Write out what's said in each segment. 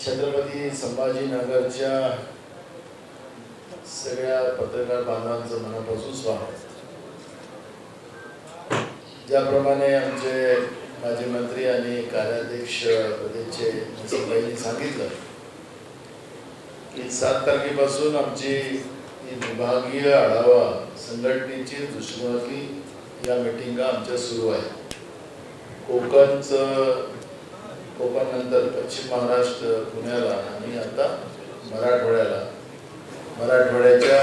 छत्रपती संभाजीनगरच्या सगळ्या पत्रकार बांधवांचं मनापासून स्वागत। ज्याप्रमाणे आमचे माजी मंत्री आणि कार्याध्यक्ष प्रदेशचे सभाईंनी सांगितलं की 7 तारखेपासून आमची विभागीय आढावा संघटनेची दुष्मती या मीटिंगा आमच्या सुरू आहे। कोकणनंतर पश्चिम महाराष्ट्र पुण्याला आणि आता मराठवाड्याच्या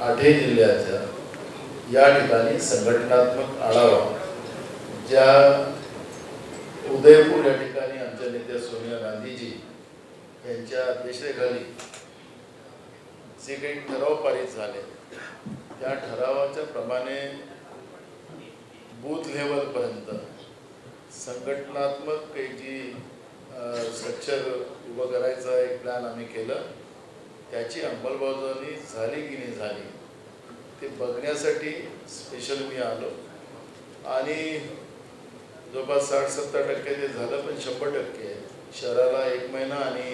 8 जिल्ह्याच्या या ठिकाणी संघटनात्मक आढावा ज्या उदयपूर या ठिकाणी आमच्या नेत्या सोनिया गांधीजी यांच्या अध्यक्षतेखाली जे काही ठराव पारित झाले त्या ठरावाच्या प्रमाणे बूथ लेवल पर्यंत संघटनात्मक काही जी स्ट्रक्चर उभं करायचा एक प्लॅन आम्ही केलं, त्याची अंमलबजावणी झाली की नाही झाली ते बघण्यासाठी स्पेशल मी आलो आणि जवळपास 60-70% ते झालं, पण 100% शहराला 1 महिना आणि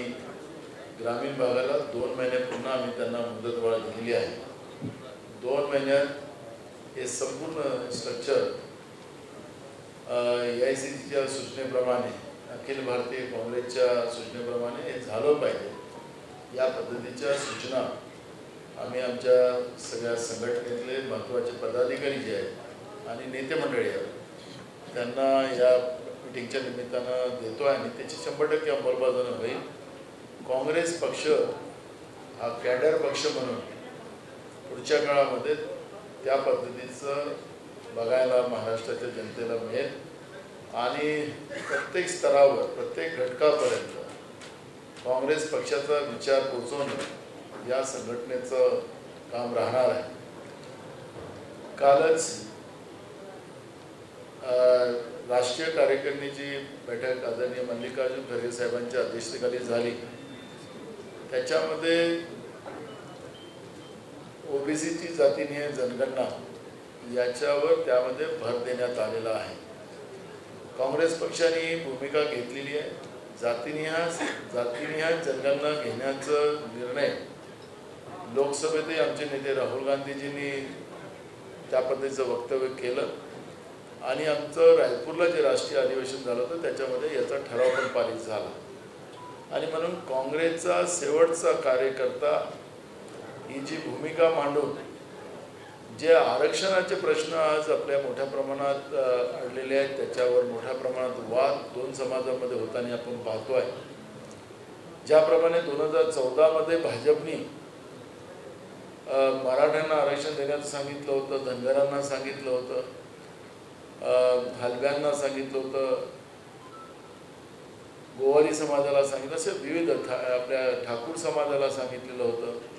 ग्रामीण भागाला 2 महिने पुन्हा आम्ही त्यांना मुदतवाढ दिलेली आहे। 2 महिन्यात हे संपूर्ण स्ट्रक्चर AICCच्या सूचनेप्रमाणे अखिल भारतीय काँग्रेसच्या सूचनेप्रमाणे हे झालं पाहिजे। या पद्धतीच्या सूचना आम्ही आमच्या सगळ्या संघटनेतले महत्त्वाचे पदाधिकारी जे आहेत आणि नेते मंडळी आहेत त्यांना या मीटिंगच्या निमित्तानं देतो आहे आणि त्याची 100% अंमलबजावणी होईल। काँग्रेस पक्ष हा कॅडर पक्ष म्हणून पुढच्या काळामध्ये त्या पद्धतीचं बघायला महाराष्ट्राच्या जनतेला मिळेल आणि प्रत्येक स्तरावर प्रत्येक घटकापर्यंत काँग्रेस पक्षाचा विचार पोहोचवणं या संघटनेचं काम राहणार आहे। कालच राष्ट्रीय कार्यकारिणीची बैठक आदरणीय मल्लिकार्जुन खरगे साहेबांच्या अध्यक्षतेखाली झाली। त्याच्यामध्ये ओबीसीची जातीनिहाय जनगणना याच्यावर त्यामध्ये भर देण्यात आलेला आहे। काँग्रेस पक्षाने भूमिका घेतलेली आहे। जातीनिहाय जनगणना घेण्याचा निर्णय लोकसभेतही आमचे नेते राहुल गांधीजींनी त्या पद्धतीचं वक्तव्य केलं आणि आमचं रायपूरला जे राष्ट्रीय अधिवेशन झालं होतं त्याच्यामध्ये याचा ठराव पण पारित झाला आणि म्हणून काँग्रेसचा शेवटचा कार्यकर्ता ही जी भूमिका मांडून जे आरक्षणाचे प्रश्न आज आपल्या मोठ्या प्रमाणात अडलेले आहेत त्याच्यावर मोठ्या प्रमाणात वाद 2 समाजामध्ये होताना आपण पाहतोय। ज्याप्रमाणे 2014 मध्ये भाजपने मराठ्यांना आरक्षण देण्याचं सांगितलं होतं, धनगरांना सांगितलं होतं, हलव्यांना सांगितलं होतं, गोवारी समाजाला सांगितलं, असे विविध आपल्या ठाकूर समाजाला सांगितलेलं होतं।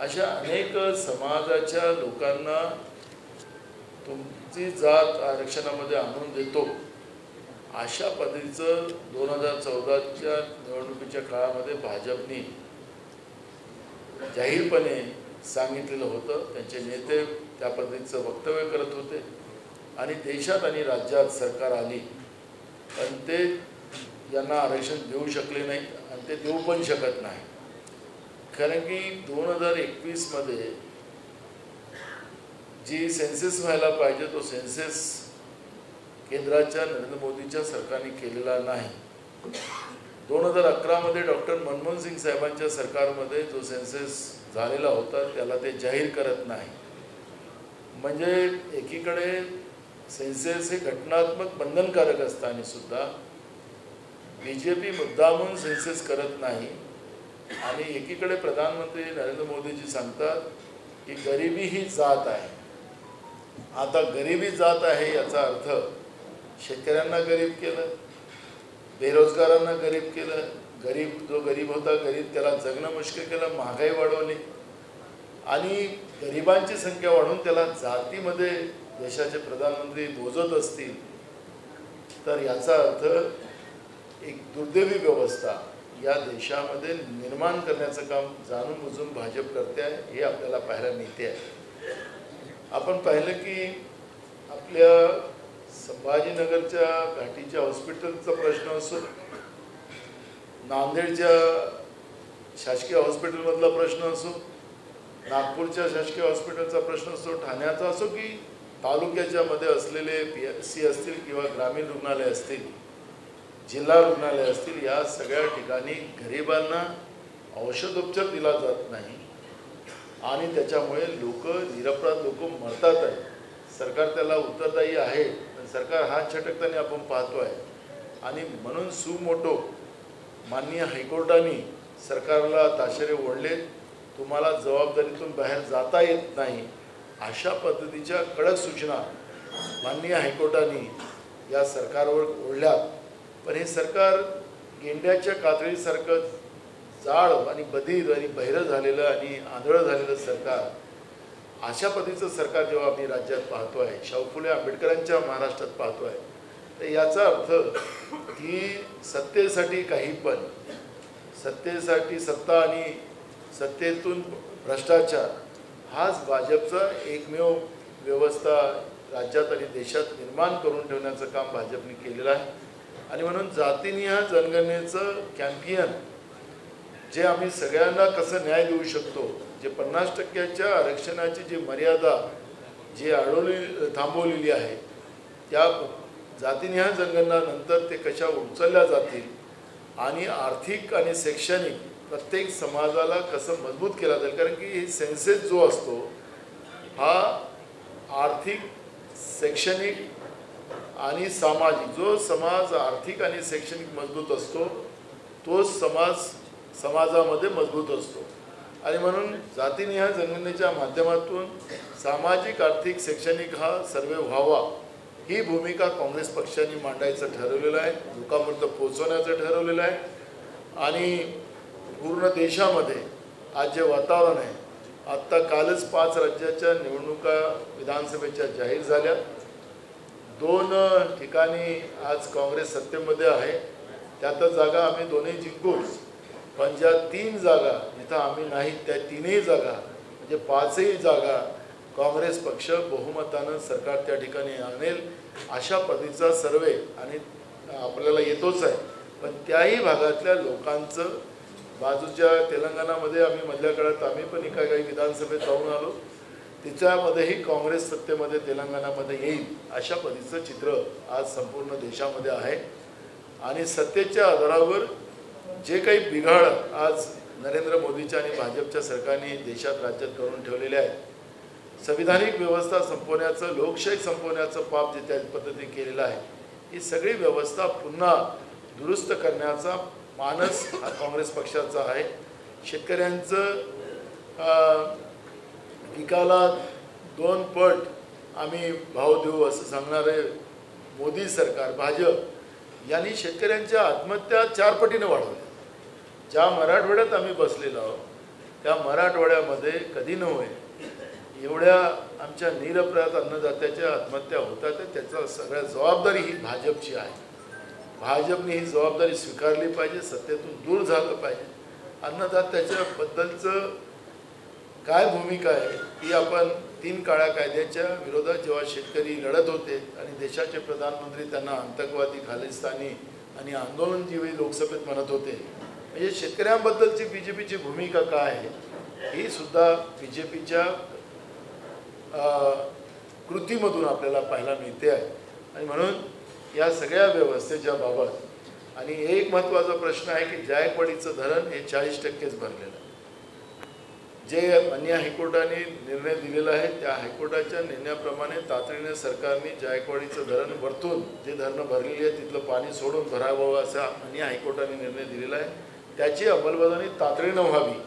अशा अनेक समाजाच्या लोकांना तुमची जात आरक्षणामध्ये आणून देतो अशा पद्धतीचं 2014च्या निवडणुकीच्या काळामध्ये भाजपने जाहीरपणे सांगितलेलं होतं। त्यांचे नेते त्या पद्धतीचं वक्तव्य करत होते आणि देशात आणि राज्यात सरकार आली पण ते यांना आरक्षण देऊ शकले नाही आणि ते देऊ पण शकत नाही। कारण की 2021 मध्ये जी सेन्सेस व्हायला पाहिजे तो सेन्सेस केंद्राच्या नरेंद्र मोदीच्या सरकारने केलेला नाही। 2011 मध्ये डॉक्टर मनमोहन सिंग साहेबांच्या सरकारमध्ये जो सेन्सेस झालेला होता त्याला ते जाहीर करत नाही। म्हणजे एकीकडे सेन्सेस हे घटनात्मक बंधनकारक असताना सुद्धा बीजेपी मुद्दामून सेन्सेस करत नाही आणि एकीकडे प्रधानमंत्री नरेंद्र मोदीजी सांगतात की गरिबी ही जात आहे। आता गरिबी जात आहे याचा अर्थ शेतकऱ्यांना गरीब केलं, बेरोजगारांना गरीब केलं, जो गरीब होता त्याला जगणं मुश्किल केलं, महागाई वाढवली आणि गरिबांची संख्या वाढवून त्याला जातीमध्ये देशाचे प्रधानमंत्री मोजत असतील तर याचा अर्थ एक दुर्दैवी व्यवस्था या देशामध्ये निर्माण करण्याचं काम जाणून बुजून भाजप करते आहे हे आपल्याला पाहायला मिळते आहे। आपण पाहिलं की आपल्या संभाजीनगरच्या घाटीच्या हॉस्पिटलचा प्रश्न असो, नांदेडच्या शासकीय हॉस्पिटलमधला प्रश्न असो, नागपूरच्या शासकीय हॉस्पिटलचा प्रश्न असो, ठाण्याचा असो की तालुक्याच्या मध्ये असलेले PHC असतील किंवा ग्रामीण रुग्णालय असतील, जिल्हा रुग्णालय असतील, या सगळ्या ठिकाणी गरिबांना औषधोपचार दिला जात नाही आणि त्याच्यामुळे निरपराध लोक मरतात आहे. सरकार त्याला उत्तरदायी आहे, पण सरकार हात झटकताना आपण पाहतो आहे. आणि म्हणून सुमोटो माननीय हायकोर्टाने सरकारला ताशेरे ओढले, तुम्हाला जबाबदारीतून बाहेर जाता येत नाही, अशा पद्धतीच्या कडक सूचना माननीय हायकोर्टाने या सरकारवर ओढल्यात. पण हे सरकार गेंड्याच्या कातळीसारखं जाळ आणि बधीर आणि बहिरं झालेलं आणि आंधळं झालेलं सरकार, अशा पद्धतीचं सरकार जेव्हा आम्ही राज्यात पाहतो आहे, शाहू फुले आंबेडकरांच्या महाराष्ट्रात पाहतो आहे, तर याचा अर्थ की सत्तेसाठी काही पण, सत्तेसाठी सत्ता आणि सत्तेतून भ्रष्टाचार, हाच भाजपचा एकमेव व्यवस्था राज्यात आणि देशात निर्माण करून ठेवण्याचं काम भाजपने केलेलं आहे. आणि म्हणून जातीनिहाय जनगणनेचं कॅम्पियन जे आम्ही सगळ्यांना कसं न्याय देऊ शकतो, जे 50% आरक्षणाची जी मर्यादा जी थांबवलेली आहे, त्या जातीनिहाय जनगणनानंतर ते कशा उचलल्या जातील आणि आर्थिक आणि शैक्षणिक प्रत्येक समाजाला कसं मजबूत केला जाईल. कारण की सेन्सेस जो असतो हा आर्थिक, शैक्षणिक आणि सामाजिक, जो समाज आर्थिक आणि शैक्षणिक मजबूत असतो तोच समाजामध्ये मजबूत असतो. आणि म्हणून जातीनिहाय जनगणनेच्या माध्यमातून सामाजिक, आर्थिक, शैक्षणिक हा सर्वे व्हावा, ही भूमिका काँग्रेस पक्षाने मांडायचं ठरवलेलं आहे, लोकांपर्यंत पोहोचवण्याचं ठरवलेलं आहे. आणि पूर्ण देशामध्ये आज जे वातावरण आहे, आत्ता कालच 5 राज्याच्या निवडणुका विधानसभेच्या जाहीर झाल्या. 2 ठिकाणी आज काँग्रेस सत्तेमध्ये आहे, त्यातच जागा आम्ही दोन्ही जिंकूच. पण ज्या 3 जागा जिथं आम्ही नाही, त्या 3ही जागा म्हणजे 5ही जागा काँग्रेस पक्ष बहुमतानं सरकार त्या ठिकाणी आणेल, अशा पद्धतीचा सर्वे आणि आपल्याला येतोच आहे. पण त्याही भागातल्या लोकांचं, बाजूच्या तेलंगणामध्ये आम्ही मधल्या काळात आम्ही पण काही विधानसभेत जाऊन आलो, तिच्यामध्येही काँग्रेस सत्तेमध्ये तेलंगणामध्ये येईल, अशा पद्धतीचं चित्र आज संपूर्ण देशामध्ये आहे. आणि सत्तेच्या आधारावर जे काही बिघाड आज नरेंद्र मोदीच्या आणि भाजपच्या सरकारने देशात, राज्यात करून ठेवलेले आहे, संविधानिक व्यवस्था संपवण्याचं, लोकशाही संपवण्याचं पाप जे त्या पद्धतीने केलेलं आहे, ही सगळी व्यवस्था पुन्हा दुरुस्त करण्याचा मानस हा काँग्रेस पक्षाचा आहे. शेतकऱ्यांचं पिकाला 2 पट आम्ही भाव देऊ असं सांगणारे मोदी सरकार, भाजप यांनी शेतकऱ्यांच्या आत्महत्या 4 पटीने वाढवल्या. ज्या मराठवाड्यात आम्ही बसलेलो आहोत, त्या मराठवाड्यामध्ये कधी नव्हे एवढ्या आमच्या निरपराध अन्नदात्याच्या आत्महत्या होतात. त्याचा सगळ्या जबाबदारी ही भाजपची आहे. भाजपने ही जबाबदारी स्वीकारली पाहिजे, सत्तेतून दूर झालं पाहिजे. अन्नदात्याच्या बद्दलचं काय भूमिका आहे ती आपण 3 काळ्या कायद्याच्या विरोधात जेव्हा शेतकरी लढत होते आणि देशाचे प्रधानमंत्री त्यांना आतंकवादी, खालिस्तानी आणि आंदोलनजीवी लोकसभेत म्हणत होते, म्हणजे शेतकऱ्यांबद्दलची BJPची भूमिका काय आहे ही सुद्धा BJPच्या कृतीमधून आपल्याला पाहायला मिळते आहे. आणि म्हणून या सगळ्या व्यवस्थेच्या बाबत आणि एक महत्त्वाचा प्रश्न आहे की जायकवाडीचं धरण हे 40%च भरलेलं आहे. जे माननीय हायकोर्टाने निर्णय दिलेला आहे, त्या हायकोर्टाच्या निर्णयाप्रमाणे तातडीने सरकारने जायकवाडीचं धरण वरतून जे धरणं भरलेली आहे तिथलं पाणी सोडून भरावं असा माननीय हायकोर्टाने निर्णय दिलेला आहे. त्याची अंमलबजावणी तातडीनं व्हावी,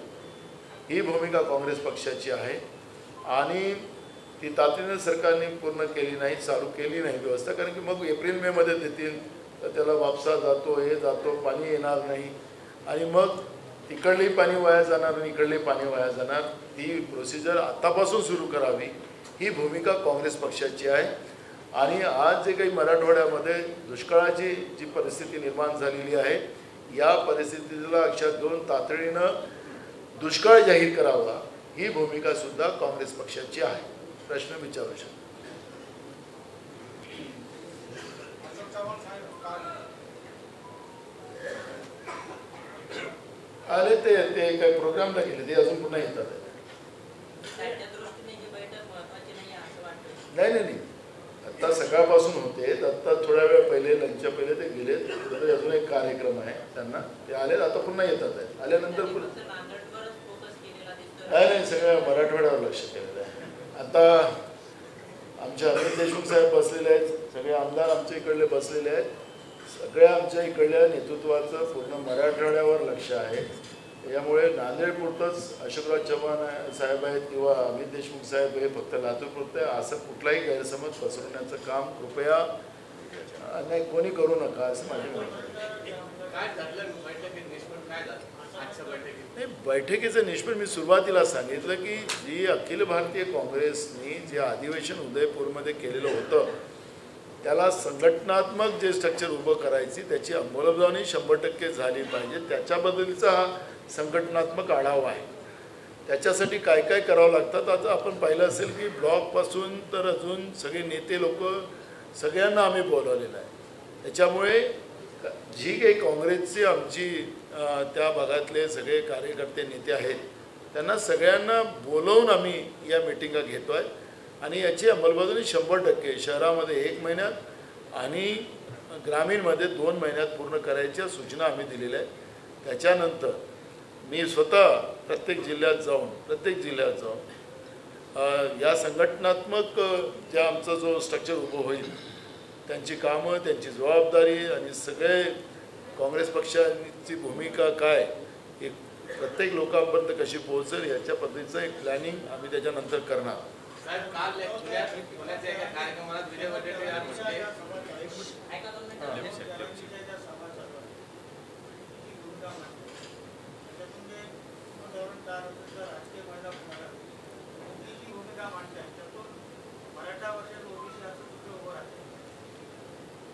ही भूमिका काँग्रेस पक्षाची आहे. आणि ती तातडीने सरकारने पूर्ण केली नाही, चालू केली नाही व्यवस्था. कारण की मग एप्रिल-मे मध्ये देतील तर त्याला वापसा जातो, हे जातो, पाणी येणार नाही आणि मग तिकडली पाणी वाया जाणार आणि इकडली पाणी वाया जाणार. ती प्रोसिजर आतापासून सुरू करावी, ही भूमिका काँग्रेस पक्षाची आहे. आणि आज जे काही मराठवाड्यामध्ये दुष्काळाची जी परिस्थिती निर्माण झालेली आहे, या परिस्थितीला लक्षात घेऊन तातडीनं दुष्काळ जाहीर करावा, ही भूमिका सुद्धा काँग्रेस पक्षाची आहे. प्रश्न विचारू शकतो. आले ते काही प्रोग्रामला गेले, ते अजून पुन्हा येतात. नाही नाही नाही, आत्ता सकाळपासून होते, आत्ता थोड्या वेळ पहिले लंचच्या पहिले ते गेले. तिथे अजून एक कार्यक्रम आहे त्यांना, ते आले, आता पुन्हा येतात आहे. आल्यानंतर पुन्हा नाही नाही, सगळ्या मराठवाड्यावर लक्ष केलेलं आहे. आता आमचे अमित देशमुख साहेब बसलेले आहेत, सगळे आमदार आमच्या इकडले बसलेले आहेत. सगळ्या आमच्या इकडल्या नेतृत्वाचं पूर्ण मराठवाड्यावर लक्ष आहे. त्यामुळे नांदेडपुरतंच अशोकराव चव्हाण साहेब आहेत किंवा अमित देशमुख साहेब हे फक्त लातूरपुरतं आहे असं कुठलाही गैरसमज पसरवण्याचं काम कृपया नाही कोणी करू नका असं माझे म्हणणं नाही. बैठकीचं निष्पन्न मी सुरुवातीला सांगितलं की जी अखिल भारतीय काँग्रेसनी जे अधिवेशन उदयपूरमध्ये केलेलं होतं त्याला संघटनात्मक जे स्ट्रक्चर उभं करायची त्याची अंमलबजावणी 100% झाली पाहिजे. त्याच्याबद्दलचा हा संघटनात्मक आढावा आहे. त्याच्यासाठी काय काय करावं लागतं आता आपण पाहिलं असेल की ब्लॉकपासून तर अजून सगळे नेते लोक सगळ्यांना आम्ही बोलावलेलं आहे. त्याच्यामुळे जी काही काँग्रेसची आमची त्या भागातले सगळे कार्यकर्ते नेते आहेत त्यांना सगळ्यांना बोलवून आम्ही या मिटिंगा घेतो आहे आणि याची अंमलबजावणी 100% शहरामध्ये 1 महिन्यात आणि ग्रामीणमध्ये 2 महिन्यात पूर्ण करायच्या सूचना आम्ही दिलेल्या आहेत. त्याच्यानंतर मी स्वतः प्रत्येक जिल्ह्यात जाऊन या संघटनात्मक ज्या आमचा जो स्ट्रक्चर उभं होईल त्यांची कामं त्यांची जबाबदारी आणि सगळे काँग्रेस पक्षाची भूमिका काय हे प्रत्येक लोकांपर्यंत कशी पोहोचेल याच्या पद्धतीचं एक प्लॅनिंग आम्ही त्याच्यानंतर करणार.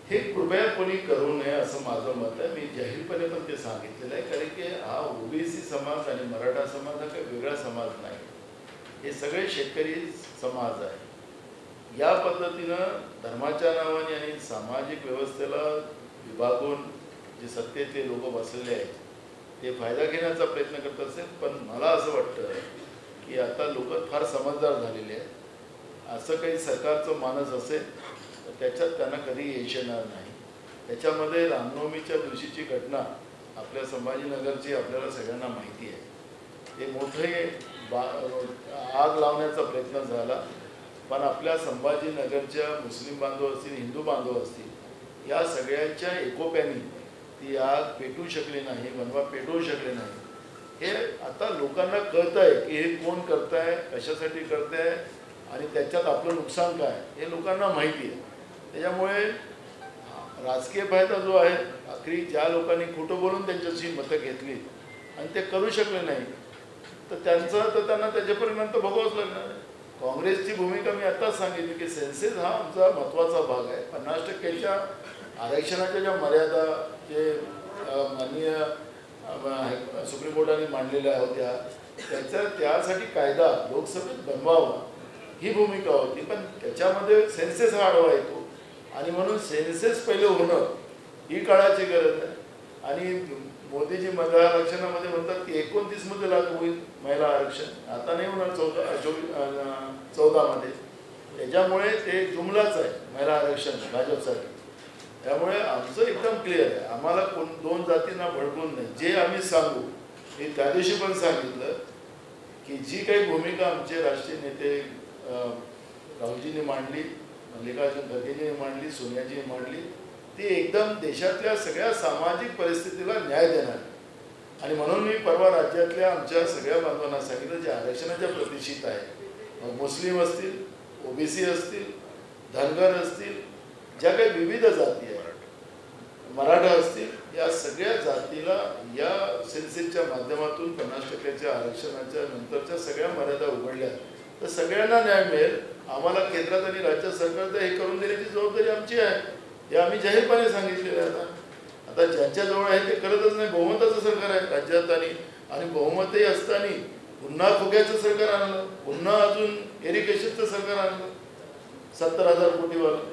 हे कृपया कोणी करू नये असं माझं मत आहे. मी जाहीरपणे पण ते सांगितलेलं आहे कारण की हा ओबीसी समाज आणि मराठा समाज हा काही वेगळा समाज नाही. हे सगळे शेतकरी समाज आहे. या पद्धतीनं धर्माच्या नावाने आणि सामाजिक व्यवस्थेला विभागून जे सत्तेतले लोक बसलेले आहेत ते फायदा घेण्याचा प्रयत्न करत असेल. पण मला असं वाटतं की आता लोक फार समजदार झालेले आहेत. असं काही सरकारचं मानस असेल तर त्याच्यात त्यांना कधी यश येणार नाही. त्याच्यामध्ये रामनवमीच्या दिवशीची घटना आपल्या संभाजीनगरची आपल्याला सगळ्यांना माहिती आहे. ते मोठे आग लावण्याचा प्रयत्न झाला पण आपल्या संभाजीनगरच्या मुस्लिम बांधव असतील हिंदू बांधव असतील या सगळ्यांच्या एकोप्याने ती आग पेटू शकली नाही, बनवा पेटवू शकले नाही. हे आता लोकांना कळत आहे की हे कोण करत आहे, कशासाठी करत आहे आणि त्याच्यात आपलं नुकसान काय हे लोकांना माहिती आहे. त्याच्यामुळे राजकीय फायदा जो आहे आखरी ज्या लोकांनी खोटं बोलून त्यांच्याशी मतं घेतली आणि ते करू शकले नाही तर त्यांना त्याचे परिणाम तर भोगावंच लागणार आहे. काँग्रेसची भूमिका मी आत्ताच सांगितली की सेन्सेस हा आमचा महत्त्वाचा भाग आहे. 50%च्या आरक्षणाच्या ज्या मर्यादा जे माननीय सुप्रीम कोर्टाने मांडलेल्या होत्या त्यासाठी कायदा लोकसभेत बनवावा ही भूमिका होती. पण त्याच्यामध्ये सेन्सेस हा आढावा येतो आणि म्हणून सेन्सेस पहिले होणं ही काळाची गरज आहे. आणि मोदीजी महिला आरक्षणामध्ये म्हणतात की 29 मध्ये लागू होईल महिला आरक्षण, आता नाही होणार 14 मध्ये. त्याच्यामुळे ते जुमलाच आहे महिला आरक्षण भाजपसाठी. त्यामुळे आमचं एकदम क्लिअर आहे. आम्हाला दोन जातींना भडकून नाही. जे आम्ही सांगू मी त्या दिवशी पण सांगितलं की जी काही भूमिका आमचे राष्ट्रीय नेते राहुलजींनी मांडली, मल्लिकार्जुन खरगेजींनी मांडली, सोनियाजींनी मांडली ती एकदम देशातल्या सगळ्या सामाजिक परिस्थितीला न्याय देणार. आणि म्हणून मी परवा राज्यातल्या आमच्या सगळ्या बांधवांना सांगितलं जे आरक्षणाच्या प्रतिष्ठित आहे, मग मुस्लिम असतील, ओबीसी असतील, धनगर असतील, ज्या काही विविध जाती आहेत, मराठा असतील, या सगळ्या जातीला या सेन्सेसच्या माध्यमातून 50%च्या आरक्षणाच्या नंतरच्या सगळ्या मर्यादा उघडल्या तर सगळ्यांना न्याय मिळेल. आम्हाला केंद्रात आणि राज्य सरकारचं हे करून देण्याची जबाबदारी आमची आहे. हे आम्ही जाहीरपणे सांगितलेलं आहे. आता ज्यांच्याजवळ आहे ते करतच नाही. बहुमताचं सरकार आहे राज्यात आणि बहुमतही असताना पुन्हा फुग्याचं सरकार आणलं, पुन्हा अजून इरिगेशनचं सरकार आणलं 70,000 कोटीवालं.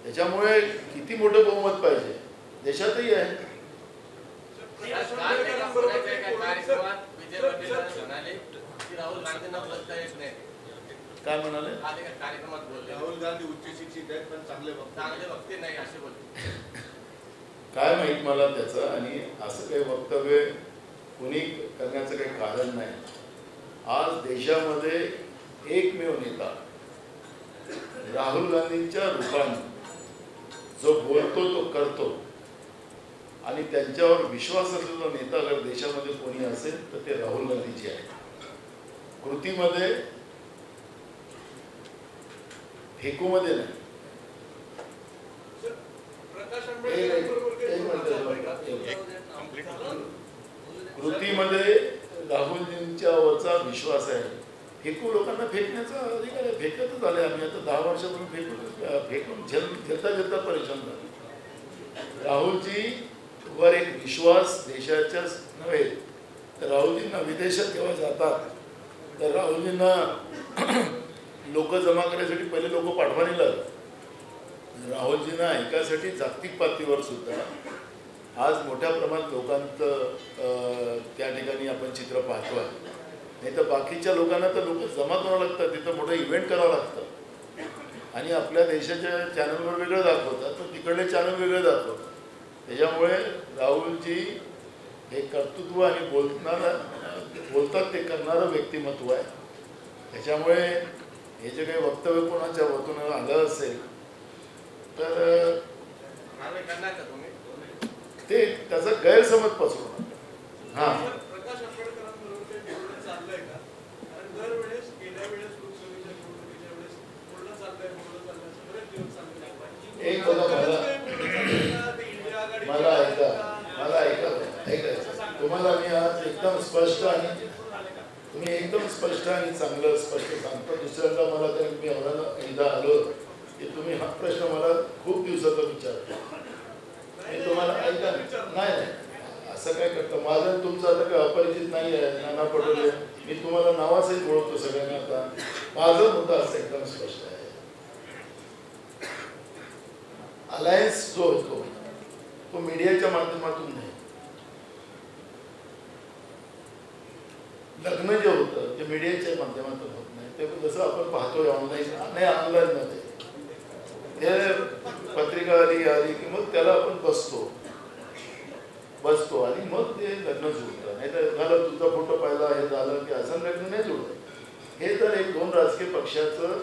त्याच्यामुळे किती मोठं बहुमत पाहिजे देशातही आहे. राहुल गांधींना बोलता येत नाही. काय म्हणाले? कार्यक्रमात बोलले राहुल गांधी उच्च शिक्षित आहेत पण चांगले वक्ते नाही असे बोलले. काय माहित मला त्याचं, आणि असं काही वक्तव्य कुणी करण्याचं काही कारण नाही. आज देशामध्ये एकमेव नेता राहुल गांधींच्या रूपाने जो बोलतो तो करतो, आणि त्यांच्यावर विश्वास असलेला नेता अगर देशामध्ये कोणी असेल तर ते राहुल गांधीजी आहे. कृतीमध्ये, फेकूमध्ये नाही. कृतीमध्ये राहुलजींच्यावरचा विश्वास आहे. फेकू लोकांना फेकण्याचा अधिकार आहे. फेकतच आले आम्ही आता 10 वर्षापासून फेकून झेलता परेशान झाले. राहुलजी वर एक विश्वास देशाच्याच नव्हे तर राहुलजींना विदेशात जेव्हा जातात तर राहुलजींना लोक जमा करण्यासाठी पहिले लोक पाठवायला लागतात. राहुलजींना ऐकायसाठी जागतिक पातळीवर सुद्धा आज मोठ्या प्रमाणात लोकांचं त्या ठिकाणी आपण चित्र पाहतो आहे. नाही तर बाकीच्या लोकांना तर लोक जमा करावं लागतात, तिथं मोठं इव्हेंट करावं लागतं, आणि आपल्या देशाच्या चॅनलवर वेगळं दाखवतात तर तिकडले चॅनल वेगळे दाखवतात. त्याच्यामुळे राहुलजी हे कर्तृत्व आणि बोलतात ते करणारं व्यक्तिमत्व आहे. त्याच्यामुळे हे जे काही वक्तव्य कोणाच्या वतून आलं असेल तर ते त्याचा गैरसमज पसरवणार. हां, एक मला ऐकायचं तुम्हाला मी आज एकदम स्पष्ट आणि तुम्ही एकदम स्पष्ट आणि चांगलं स्पष्ट सांगतो. दुसऱ्यांदा मला तरी मी एकदा आलो की तुम्ही हा प्रश्न मला खूप दिवसाचा विचारतो. मी तुम्हाला ऐका नाही असं काय करतं. माझं तुमचं आता काही अपरिचित नाही आहे. नाना पटोले मी तुम्हाला नावासहित ओळखतो सगळ्यांना. आता माझा मुद्दा असं एकदम स्पष्ट आहे. अलायन्स जो होतो तो मीडियाच्या माध्यमातून नाही. लग्न जे होतं ते मीडियाच्या माध्यमातून होत नाही. ते जसं आपण पाहतोय ऑनलाईनमध्ये ते पत्रिका आली की मग त्याला आपण बसतो आणि मग ते लग्न जुळतं. नाही तर झालं तुझा फोटो पाहिला हे झालं की असं लग्न नाही जुळत. हे तर एक दोन राजकीय पक्षाचं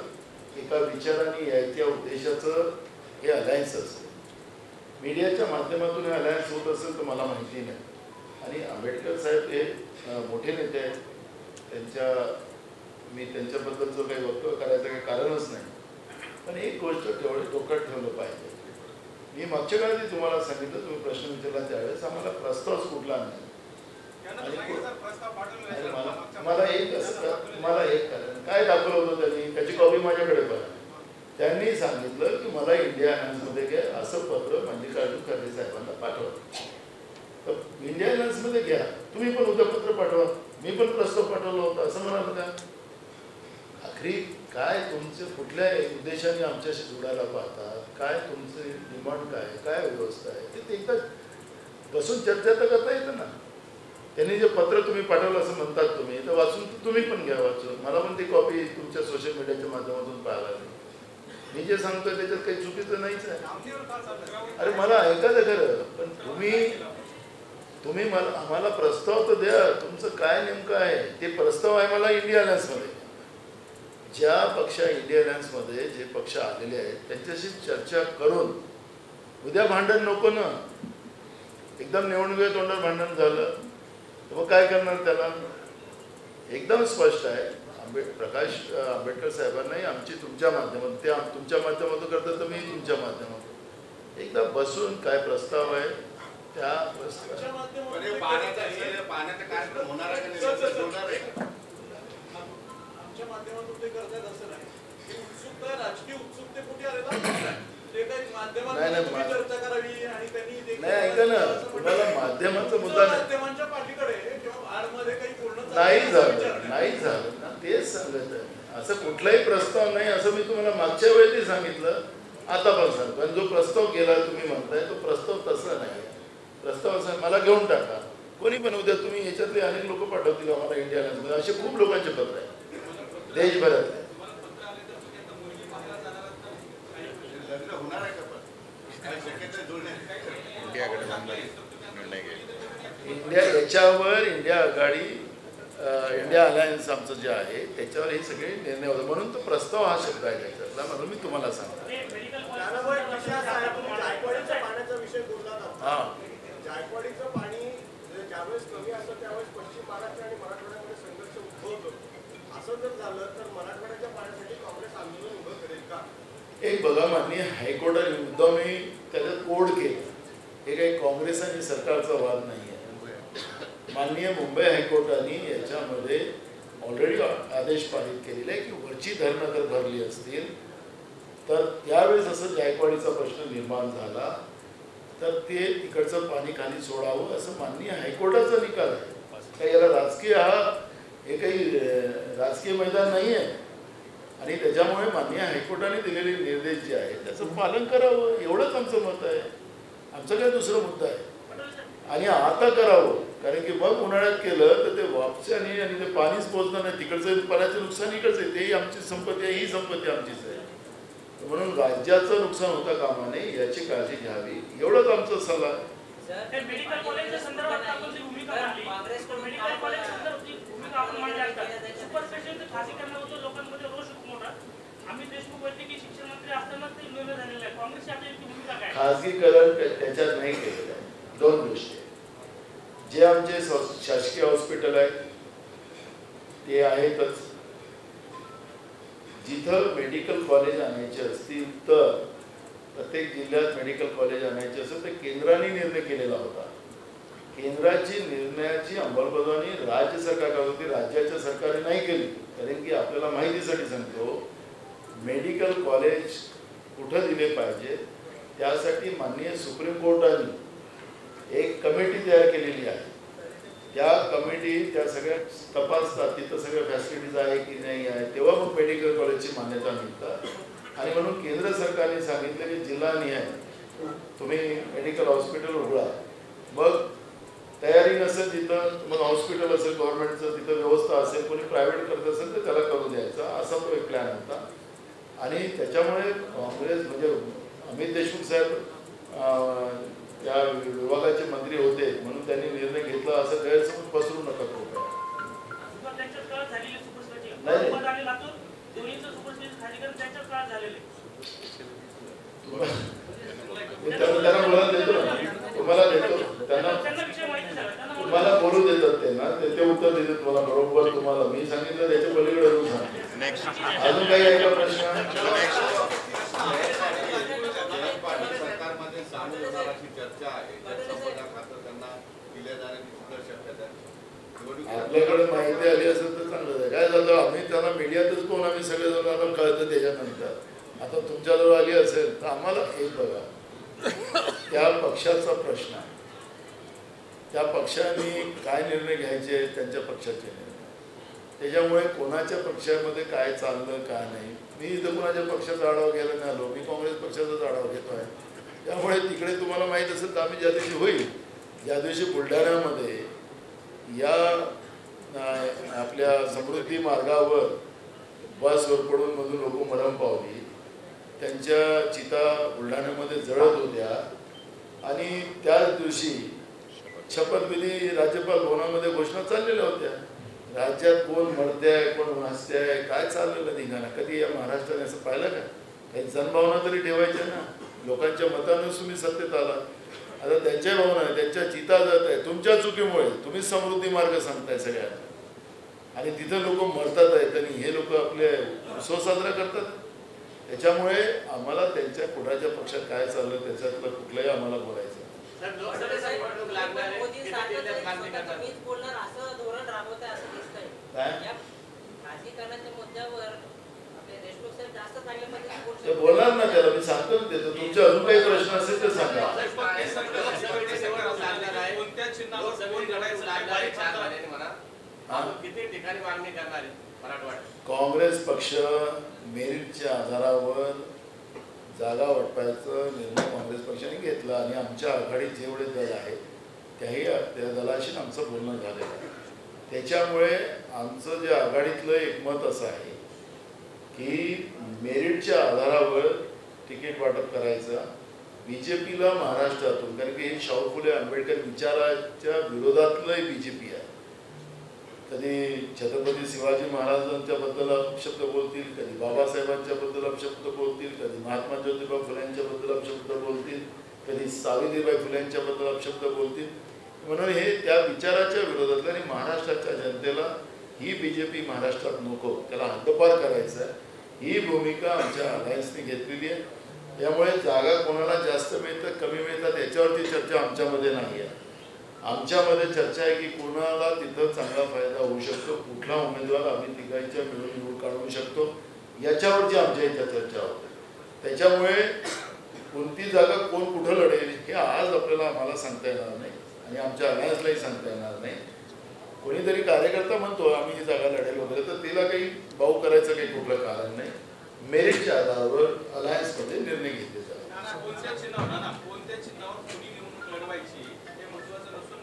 एका विचाराने यायच्या उद्देशाचं हे अलायन्स असतं. मीडियाच्या माध्यमातून हे अलायन्स होत असेल तर मला माहिती नाही. आणि आंबेडकर साहेब हे मोठे नेते आहेत. मी त्यांच्याबद्दलचं काही वक्तव्य करायचं काही कारणच नाही. पण एक गोष्ट डोक्यात ठेवलं पाहिजे. मी मागच्या काळात तुम्हाला सांगितलं, तुम्ही प्रश्न विचारला त्यावेळेस आम्हाला प्रस्तावच कुठला नाही. मला एक कारण काय दाखवलं होतं त्यांनी, त्याची कॉपी माझ्याकडे पण. त्यांनी सांगितलं की मला इंडिया अलायन्समध्ये घ्या असं पत्र मल्लिकार्जुन खरगे साहेबांना पाठवा. तर इंडिया अलायन्समध्ये घ्या, तुम्ही पण उद्या पत्र पाठवा, मी पण प्रस्ताव पाठवला होता असं म्हणाल का? आखरी काय तुमचे कुठल्या उद्देशाने आमच्याशी जोडायला पाहतात, काय तुमचे डिमांड काय व्यवस्था आहे ते एकदा बसून चर्चा तर करता येतं ना. त्यांनी जे पत्र तुम्ही पाठवलं असं म्हणतात तुम्ही, तर वाचून तुम्ही पण घ्या वाचून. मला पण ती कॉपी तुमच्या सोशल मीडियाच्या माध्यमातून पाहायला लागली. मी जे सांगतोय त्याच्यात काही चुकीचं नाहीच आहे. अरे मला ऐकायचं खरं, पण तुम्ही मला आम्हाला प्रस्ताव तर द्या. तुमचं काय नेमकं आहे ते प्रस्ताव आहे मला इंडिया अलायन्समध्ये. ज्या पक्ष इंडिया अलायन्समध्ये जे पक्ष आलेले आहेत त्यांच्याशी चर्चा करून उद्या भांडण नको ना. एकदम निवडणुकीच्या तोंडावर भांडण झालं तर मग काय करणार त्याला. एकदम स्पष्ट आहे. प्रकाश आंबेडकर साहेबांनाही आमची तुमच्या माध्यमातून, ते तुमच्या माध्यमातून करतात तर मी तुमच्या माध्यमातून एकदा बसून काय प्रस्ताव आहे त्या नाही ऐका ना, तुम्हाला माध्यमाचा मुद्दा नाही झालं ना, तेच सांगत आहे. असं कुठलाही प्रस्ताव नाही असं मी तुम्हाला मागच्या वेळेसही सांगितलं, आता पण सांगतो. आणि जो प्रस्ताव केला तुम्ही म्हणताय तो प्रस्ताव तसा नाही. प्रस्ताव असा मला घेऊन टाका, कोणी पण उद्या तुम्ही याच्यातले अनेक लोक पाठवतील आम्हाला इंडिया अलायन्समध्ये, असे खूप लोकांचे पत्र आहेत देशभरातले. लग्न होणार आहे का पण काय शक्यता जुळण्याची इंडियाकडे निर्णय घ्यायचा इंडिया याच्यावर इंडिया आघाडी इंडिया अलायन्स आमचं जे आहे त्याच्यावर हे सगळे निर्णय होते, म्हणून तो प्रस्ताव हा शब्द आहे त्याच्यातला, म्हणून मी तुम्हाला सांगतो. हां, जायकवाडीचं पाणी ज्यावेळेस कमी असतं त्यावेळेस पश्चिम महाराष्ट्र आणि मराठवाड्यामध्ये संघर्ष उद्भवतो. असं जर झालं तर मराठवाड्याच्या पाण्यासाठी काँग्रेस आंदोलन उभं करेल का? एक बघा, माननीय हायकोर्टाने मुद्दामी त्याच्यात कोड केलं, हे काही काँग्रेस आणि सरकारचा वाद नाही आहे. माननीय मुंबई हायकोर्टाने याच्यामध्ये ऑलरेडी आदेश पारित केलेला आहे की वरची धरणं जर भरली असतील तर त्यावेळेस असं जायकवाडीचा प्रश्न निर्माण झाला तर ते तिकडचं पाणी खाली सोडावं, असं माननीय हायकोर्टाचा निकाल आहे. काही याला राजकीय हे काही राजकीय मैदान नाही आहे, आणि त्याच्यामुळे माननीय हायकोर्टाने दिलेले निर्देश जे आहेत त्याचं पालन करावं, एवढंच आमचं मत आहे. आमचा काय दुसरा मुद्दा आहे, आणि आता करावं, कारण की मग उन्हाळ्यात केलं तर ते वापशाने आणि ते पाणीच पोचणार नाही, तिकडचं पाण्याचं नुकसान इकडचं आहे, तेही आमची संपत्ती आहे, ही संपत्ती आमचीच आहे. म्हणून राज्याचं नुकसान होता कामा नये याची काळजी घ्यावी, एवढंच आमचा सल्ला आहे. मेडिकल कॉलेजच्या संदर्भात आपण जी भूमिका मांडली, मेडिकल कॉलेजच्या संदर्भात भूमिका आपण मांडली असतात, सुपर स्पेशालिटी खासगीकरणाबद्दल लोकांमध्ये रोष खूप मोठा. अमित देशमुख वैद्यकीय शिक्षण मंत्री असतानाच ते निर्णय झालेला आहे. काँग्रेसची आता भूमिका काय? खासगीकरण त्याच्यात नाही केलेलं आहे. दोन गोष्टी, जे आमचे शासकीय हॉस्पिटल आहेत ते आहेतच, जिथं मेडिकल कॉलेज आणायचे असतील तर प्रत्येक जिल्ह्यात मेडिकल कॉलेज आणायचे असेल तर केंद्राने निर्णय केलेला होता. केंद्राची निर्णयाची अंमलबजावणी राज्य सरकार करत होती, राज्याच्या सरकारने नाही केली. कारण की आपल्याला माहितीसाठी सांगतो, मेडिकल कॉलेज कुठं दिले पाहिजे त्यासाठी माननीय सुप्रीम कोर्टाने एक कमिटी तयार केलेली आहे. त्या कमिटी त्या सगळ्या तपासतात तिथं सगळ्या फॅसिलिटीज आहे की नाही आहे, तेव्हा मग मेडिकल कॉलेजची मान्यता मिळतात. आणि म्हणून केंद्र सरकारने सांगितलं की जिल्हानिहाय तुम्ही मेडिकल हॉस्पिटल उघडा, मग तयारी नसेल तिथं मग हॉस्पिटल असेल गव्हर्नमेंटचं तिथं व्यवस्था असेल, कोणी प्रायव्हेट करत असेल तर त्याला करू द्यायचा, असा तो एक प्लॅन होता. आणि त्याच्यामुळे काँग्रेस म्हणजे अमित देशमुख साहेब त्या विभागाचे मंत्री होते म्हणून त्यांनी निर्णय घेतला असं गैरसमज पसरू नका कृपया. त्यांना बोलायला देतो, तुम्हाला देतो, तुम्हाला बोलू देतात त्यांना, ते उत्तर देतात तुम्हाला बरोबर. तुम्हाला मी सांगितलं त्याच्या पलीकडे अजून काही आहे का प्रश्न? आपल्याकडे माहिती आली असेल तर चांगलं आहे. काय झालं, आम्ही त्यांना मीडियातच पाहून आम्ही सगळेजण कळतं त्याच्यानंतर. आता तुमच्याजवळ आली असेल तर आम्हाला एक बघा, त्या पक्षाचा प्रश्न आहे, त्या पक्षाने काय निर्णय घ्यायचे त्यांच्या पक्षाचे निर्णय, त्याच्यामुळे कोणाच्या पक्षामध्ये काय चाललं काय नाही. मी इथं कोणाच्या पक्षाचा आढावा घ्यायला नाही आलो, मी काँग्रेस पक्षाचाच आढावा घेतो आहे. त्यामुळे तिकडे तुम्हाला माहीत असेल तर आम्ही ज्या दिवशी होईल, ज्या दिवशी बुलढाण्यामध्ये या आपल्या समृद्धी मार्गावर बसवर पडून मधून लोक मरण पावली, त्यांच्या चिता बुलढाण्यामध्ये जळत होत्या, आणि त्याच दिवशी शपथविधी राज्यपाल भवनामध्ये घोषणा चाललेल्या होत्या. राज्यात कोण मरते आहे कोण हसते आहे काय चाललेलं धिंगाणा कधी या महाराष्ट्राने असं पाहिलं का? काही जनभावना तरी ठेवायच्या ना, लोकांच्या मतानं तुम्ही सत्तेत आला. आता त्यांच्या भावना आहे, त्यांच्या चिता जात आहे, तुमच्या चुकीमुळे तुम्ही समृद्धी मार्ग सांगताय सगळ्यांना, आणि तिथं लोक मरतात आहेत आणि हे लोक आपले उत्सव साजरा करतात. त्याच्यामुळे आम्हाला त्यांच्या कुणाच्या पक्षात काय चाललं त्याच्यातलं कुठलंही आम्हाला बोलायचं. ते बोलणार ना, त्याला मी सांगतो ना, त्याचं तुमचे अजून काही प्रश्न असेल तर सांगा. काँग्रेस पक्ष मेरिटच्या आधारावर जागा वाटपायचा निर्णय काँग्रेस पक्षाने घेतला, आणि आमच्या आघाडीत जेवढे दल आहेत त्या दलाशी आमचं बोलणं झालेलं आहे. त्याच्यामुळे आमचं जे आघाडीतलं एकमत असं आहे की मेरिटच्या आधारावर तिकीट वाटप करायचं. BJPला महाराष्ट्रातून, कारण की हे शाहू फुले आंबेडकर विचाराच्या विरोधातलंही BJP आहे. कधी छत्रपती शिवाजी महाराजांच्या बद्दल अपशब्द बोलतील, कधी बाबासाहेबांच्या बद्दल अपशब्द बोलतील, कधी महात्मा ज्योतिबा फुल्यांच्या बद्दल अपशब्द बोलतील, कधी सावित्रीबाई फुल्यांच्या बद्दल अपशब्द बोलतील. म्हणून हे त्या विचाराच्या विरोधातलं आणि महाराष्ट्राच्या जनतेला ही BJP महाराष्ट्रात नको, त्याला हद्दपार करायचं आहे, ही भूमिका आमच्या अलायन्सने घेतलेली आहे. त्यामुळे जागा कोणाला जास्त मिळतात कमी मिळतात याच्यावरती चर्चा आमच्यामध्ये नाही आहे. आमच्यामध्ये चर्चा आहे की कोणाला तिथं चांगला फायदा होऊ शकतो, कुठला उमेदवार आम्ही तिघांच्या मिळून निवड काढू शकतो याच्यावरची आमच्या इथं चर्चा होते. त्याच्यामुळे कोणती जागा कोण कुठं लढेल हे आज आम्हाला सांगता येणार नाही आणि आमच्या अलायन्सलाही सांगता येणार नाही. कोणीतरी कार्यकर्ता म्हणतो आम्ही ही जागा लढेल वगैरे, तर तिला काही भाऊ करायचं काही कुठलं कारण नाही. मेरिटच्या आधारावर अलायन्समध्ये निर्णय घेतले जातात. कोणत्या चिन्हावर कोणी निवडणूक लढवायची हे महत्त्वाचं नसून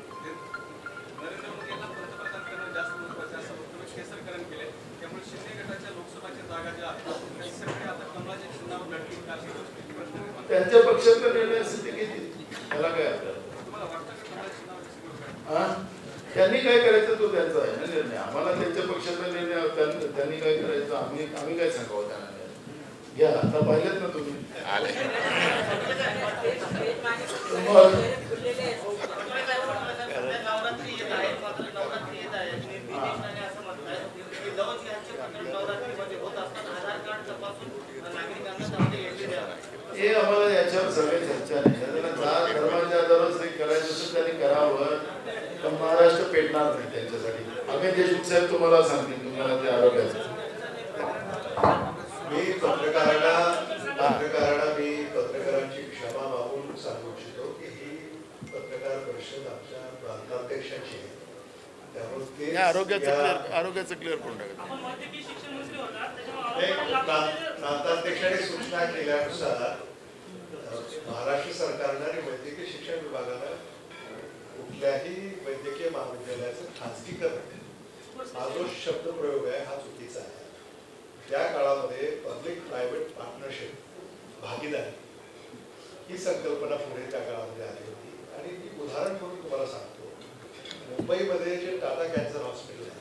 नरेंद्र मोदी यांना पंतप्रधान करणं जास्त महत्त्वाचं असं वक्तव्य केसरकरण केले. त्यामुळे शिंदे गटाच्या लोकसभाच्या जागा ज्या आहेत सगळे आता कमळाच्या चिन्हावर लढतील का अशी प्रश्न त्यांच्या पक्षाचा निर्णय असेल ते घेतील, त्याला काय आपल्याला. तुम्हाला वाटतं का कमळाच्या चिन्हावर त्यांनी काय करायचं तो त्यांचा आहे ना निर्णय. आम्हाला त्यांच्या पक्षाचा निर्णय त्यांनी काय करायचं आम्ही काय सांगावं त्यांना. घ्या, आता पाहिलेत ना तुम्ही आले हे आम्हाला याच्यावर सगळे चर्चा नाही. धर्माच्या आधारावर करायचं असेल त्यांनी करावं, तर महाराष्ट्र पेटणार नाही त्यांच्यासाठी. आम्ही देशमुख साहेब तुम्हाला सांगतील तुम्हाला ते आरोग्याचं. मी पत्रकारांची क्षमा मागून सांगू इच्छितो की ही पत्रकार परिषद आमच्या प्रांताध्यक्षांची आहे. त्यामुळे आरोग्याचं क्लिअर करून टाका. प्रांताध्यक्षांनी सूचना केल्यानुसार महाराष्ट्र सरकारनं आणि वैद्यकीय शिक्षण विभागानं कुठल्याही वैद्यकीय महाविद्यालयाचं खाजगीकरण हा जो शब्द प्रयोग आहे हा चुकीचा आहे. त्या काळामध्ये पब्लिक प्रायव्हेट पार्टनरशिप भागीदारी ही संकल्पना पुढे त्या काळामध्ये आली होती. आणि मी उदाहरण म्हणून तुम्हाला सांगतो, मुंबईमध्ये जे टाटा कॅन्सर हॉस्पिटल आहे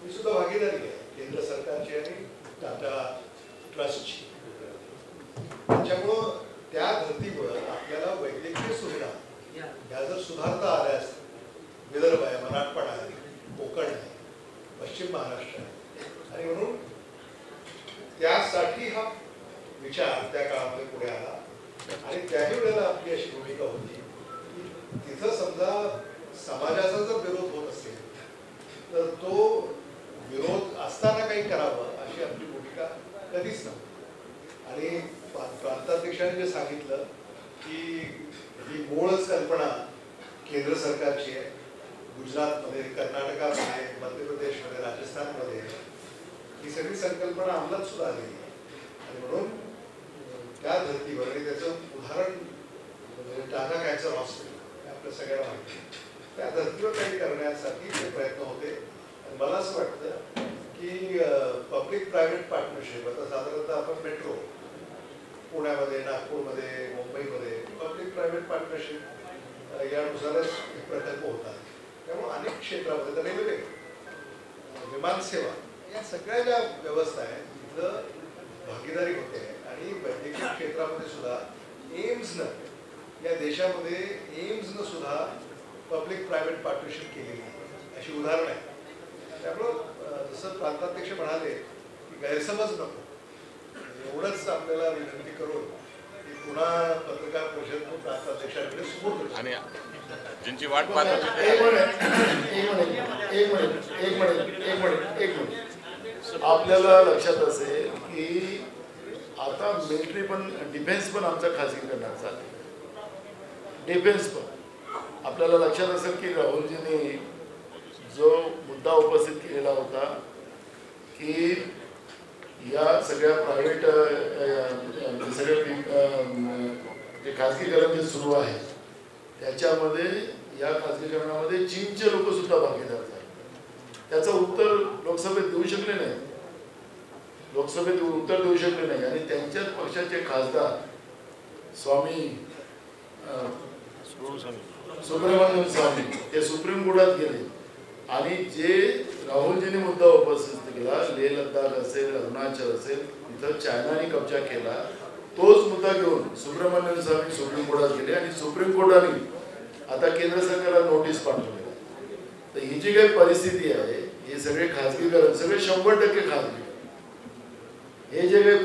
ही सुद्धा भागीदारी आहे केंद्र सरकारची आणि टाटा ट्रस्टची. त्याच्यामुळं त्या धर्तीवर आपल्याला वैद्यकीय सुविधा ह्या जर सुधारता आल्या असतील, विदर्भ आहे, मराठवाडा आहे, कोकण आहे, पश्चिम महाराष्ट्र आहे, आणि म्हणून त्यासाठी हा विचार त्या काळामध्ये पुढे आला. आणि त्याही वेळेला आपली अशी भूमिका होती की तिथं समजा समाजाचा जर विरोध होत असेल तर तो विरोध असताना काही करावं अशी आपली भूमिका कधीच नव्हती. आणि प्रांताध्यक्षांनी जे सांगितलं की ही मूळच कल्पना केंद्र सरकारची आहे, गुजरातमध्ये, कर्नाटकामध्ये, मध्य प्रदेशमध्ये, राजस्थानमध्ये ही सगळी संकल्पना अंमलात सुद्धा आलेली आहे. आणि म्हणून त्या धर्तीवर, आणि त्याचं उदाहरण म्हणजे टाटा कॅन्सर हॉस्पिटल आपल्या सगळ्यांना माहिती, त्या धर्तीवर काही करण्यासाठी ते प्रयत्न होते. आणि मला असं वाटतं की पब्लिक प्रायव्हेट पार्टनरशिप, आता साधारणतः आपण मेट्रो पुण्यामध्ये, नागपूरमध्ये, मुंबईमध्ये पब्लिक प्रायव्हेट पार्टनरशिप यानुसारच प्रकल्प होतात. त्यामुळे अनेक क्षेत्रामध्ये, तर रेल्वे, विमानसेवा, या सगळ्या ज्या व्यवस्था आहेत तिथं भागीदारी होते. आणि वैद्यकीय क्षेत्रामध्ये सुद्धा एम्सनं, या देशामध्ये एम्सनं सुद्धा पब्लिक प्रायव्हेट पार्टनरशिप केलेली आहे, अशी उदाहरणं आहेत. त्यामुळं जसं प्रांताध्यक्ष म्हणाले की गैरसमज नको, एवढंच आपल्याला विनंती करून की पुन्हा पत्रकार परिषद प्रांताध्यक्षांकडे सुपूर्द आणि ज्यांची वाट पाहत आपल्याला लक्षात असेल की आता मिलिटरी पण, डिफेन्स पण आमचा खाजगीकरणात चालले. डिफेन्स पण आपल्याला लक्षात असेल की राहुलजींनी जो मुद्दा उपस्थित केलेला होता की या सगळ्या प्रायव्हेट सगळे जे खाजगीकरण जे सुरू आहे त्याच्यामध्ये या खाजगीकरणामध्ये चीनचे लोक सुद्धा भागीदार झाले. त्याचं उत्तर लोकसभेत देऊ शकले नाही, लोकसभेत उत्तर देऊ शकले नाही. आणि त्यांच्याच पक्षाचे खासदार स्वामी सुब्रमण्यम स्वामी ते सुप्रीम कोर्टात गेले आणि जे राहुलजींनी मुद्दा उपस्थित केला, लेह लडाख असेल, अरुणाचल असेल, तिथं चायनाने कब्जा केला, तोच मुद्दा घेऊन सुब्रमण्यम स्वामी सुप्रीम कोर्टात गेले आणि सुप्रीम कोर्टाने आता केंद्र सरकारला नोटीस पाठवली. तर ही जी काही परिस्थिती आहे, हे सगळे खाजगीकरण, सगळे 100% खाजगी, हे जे काही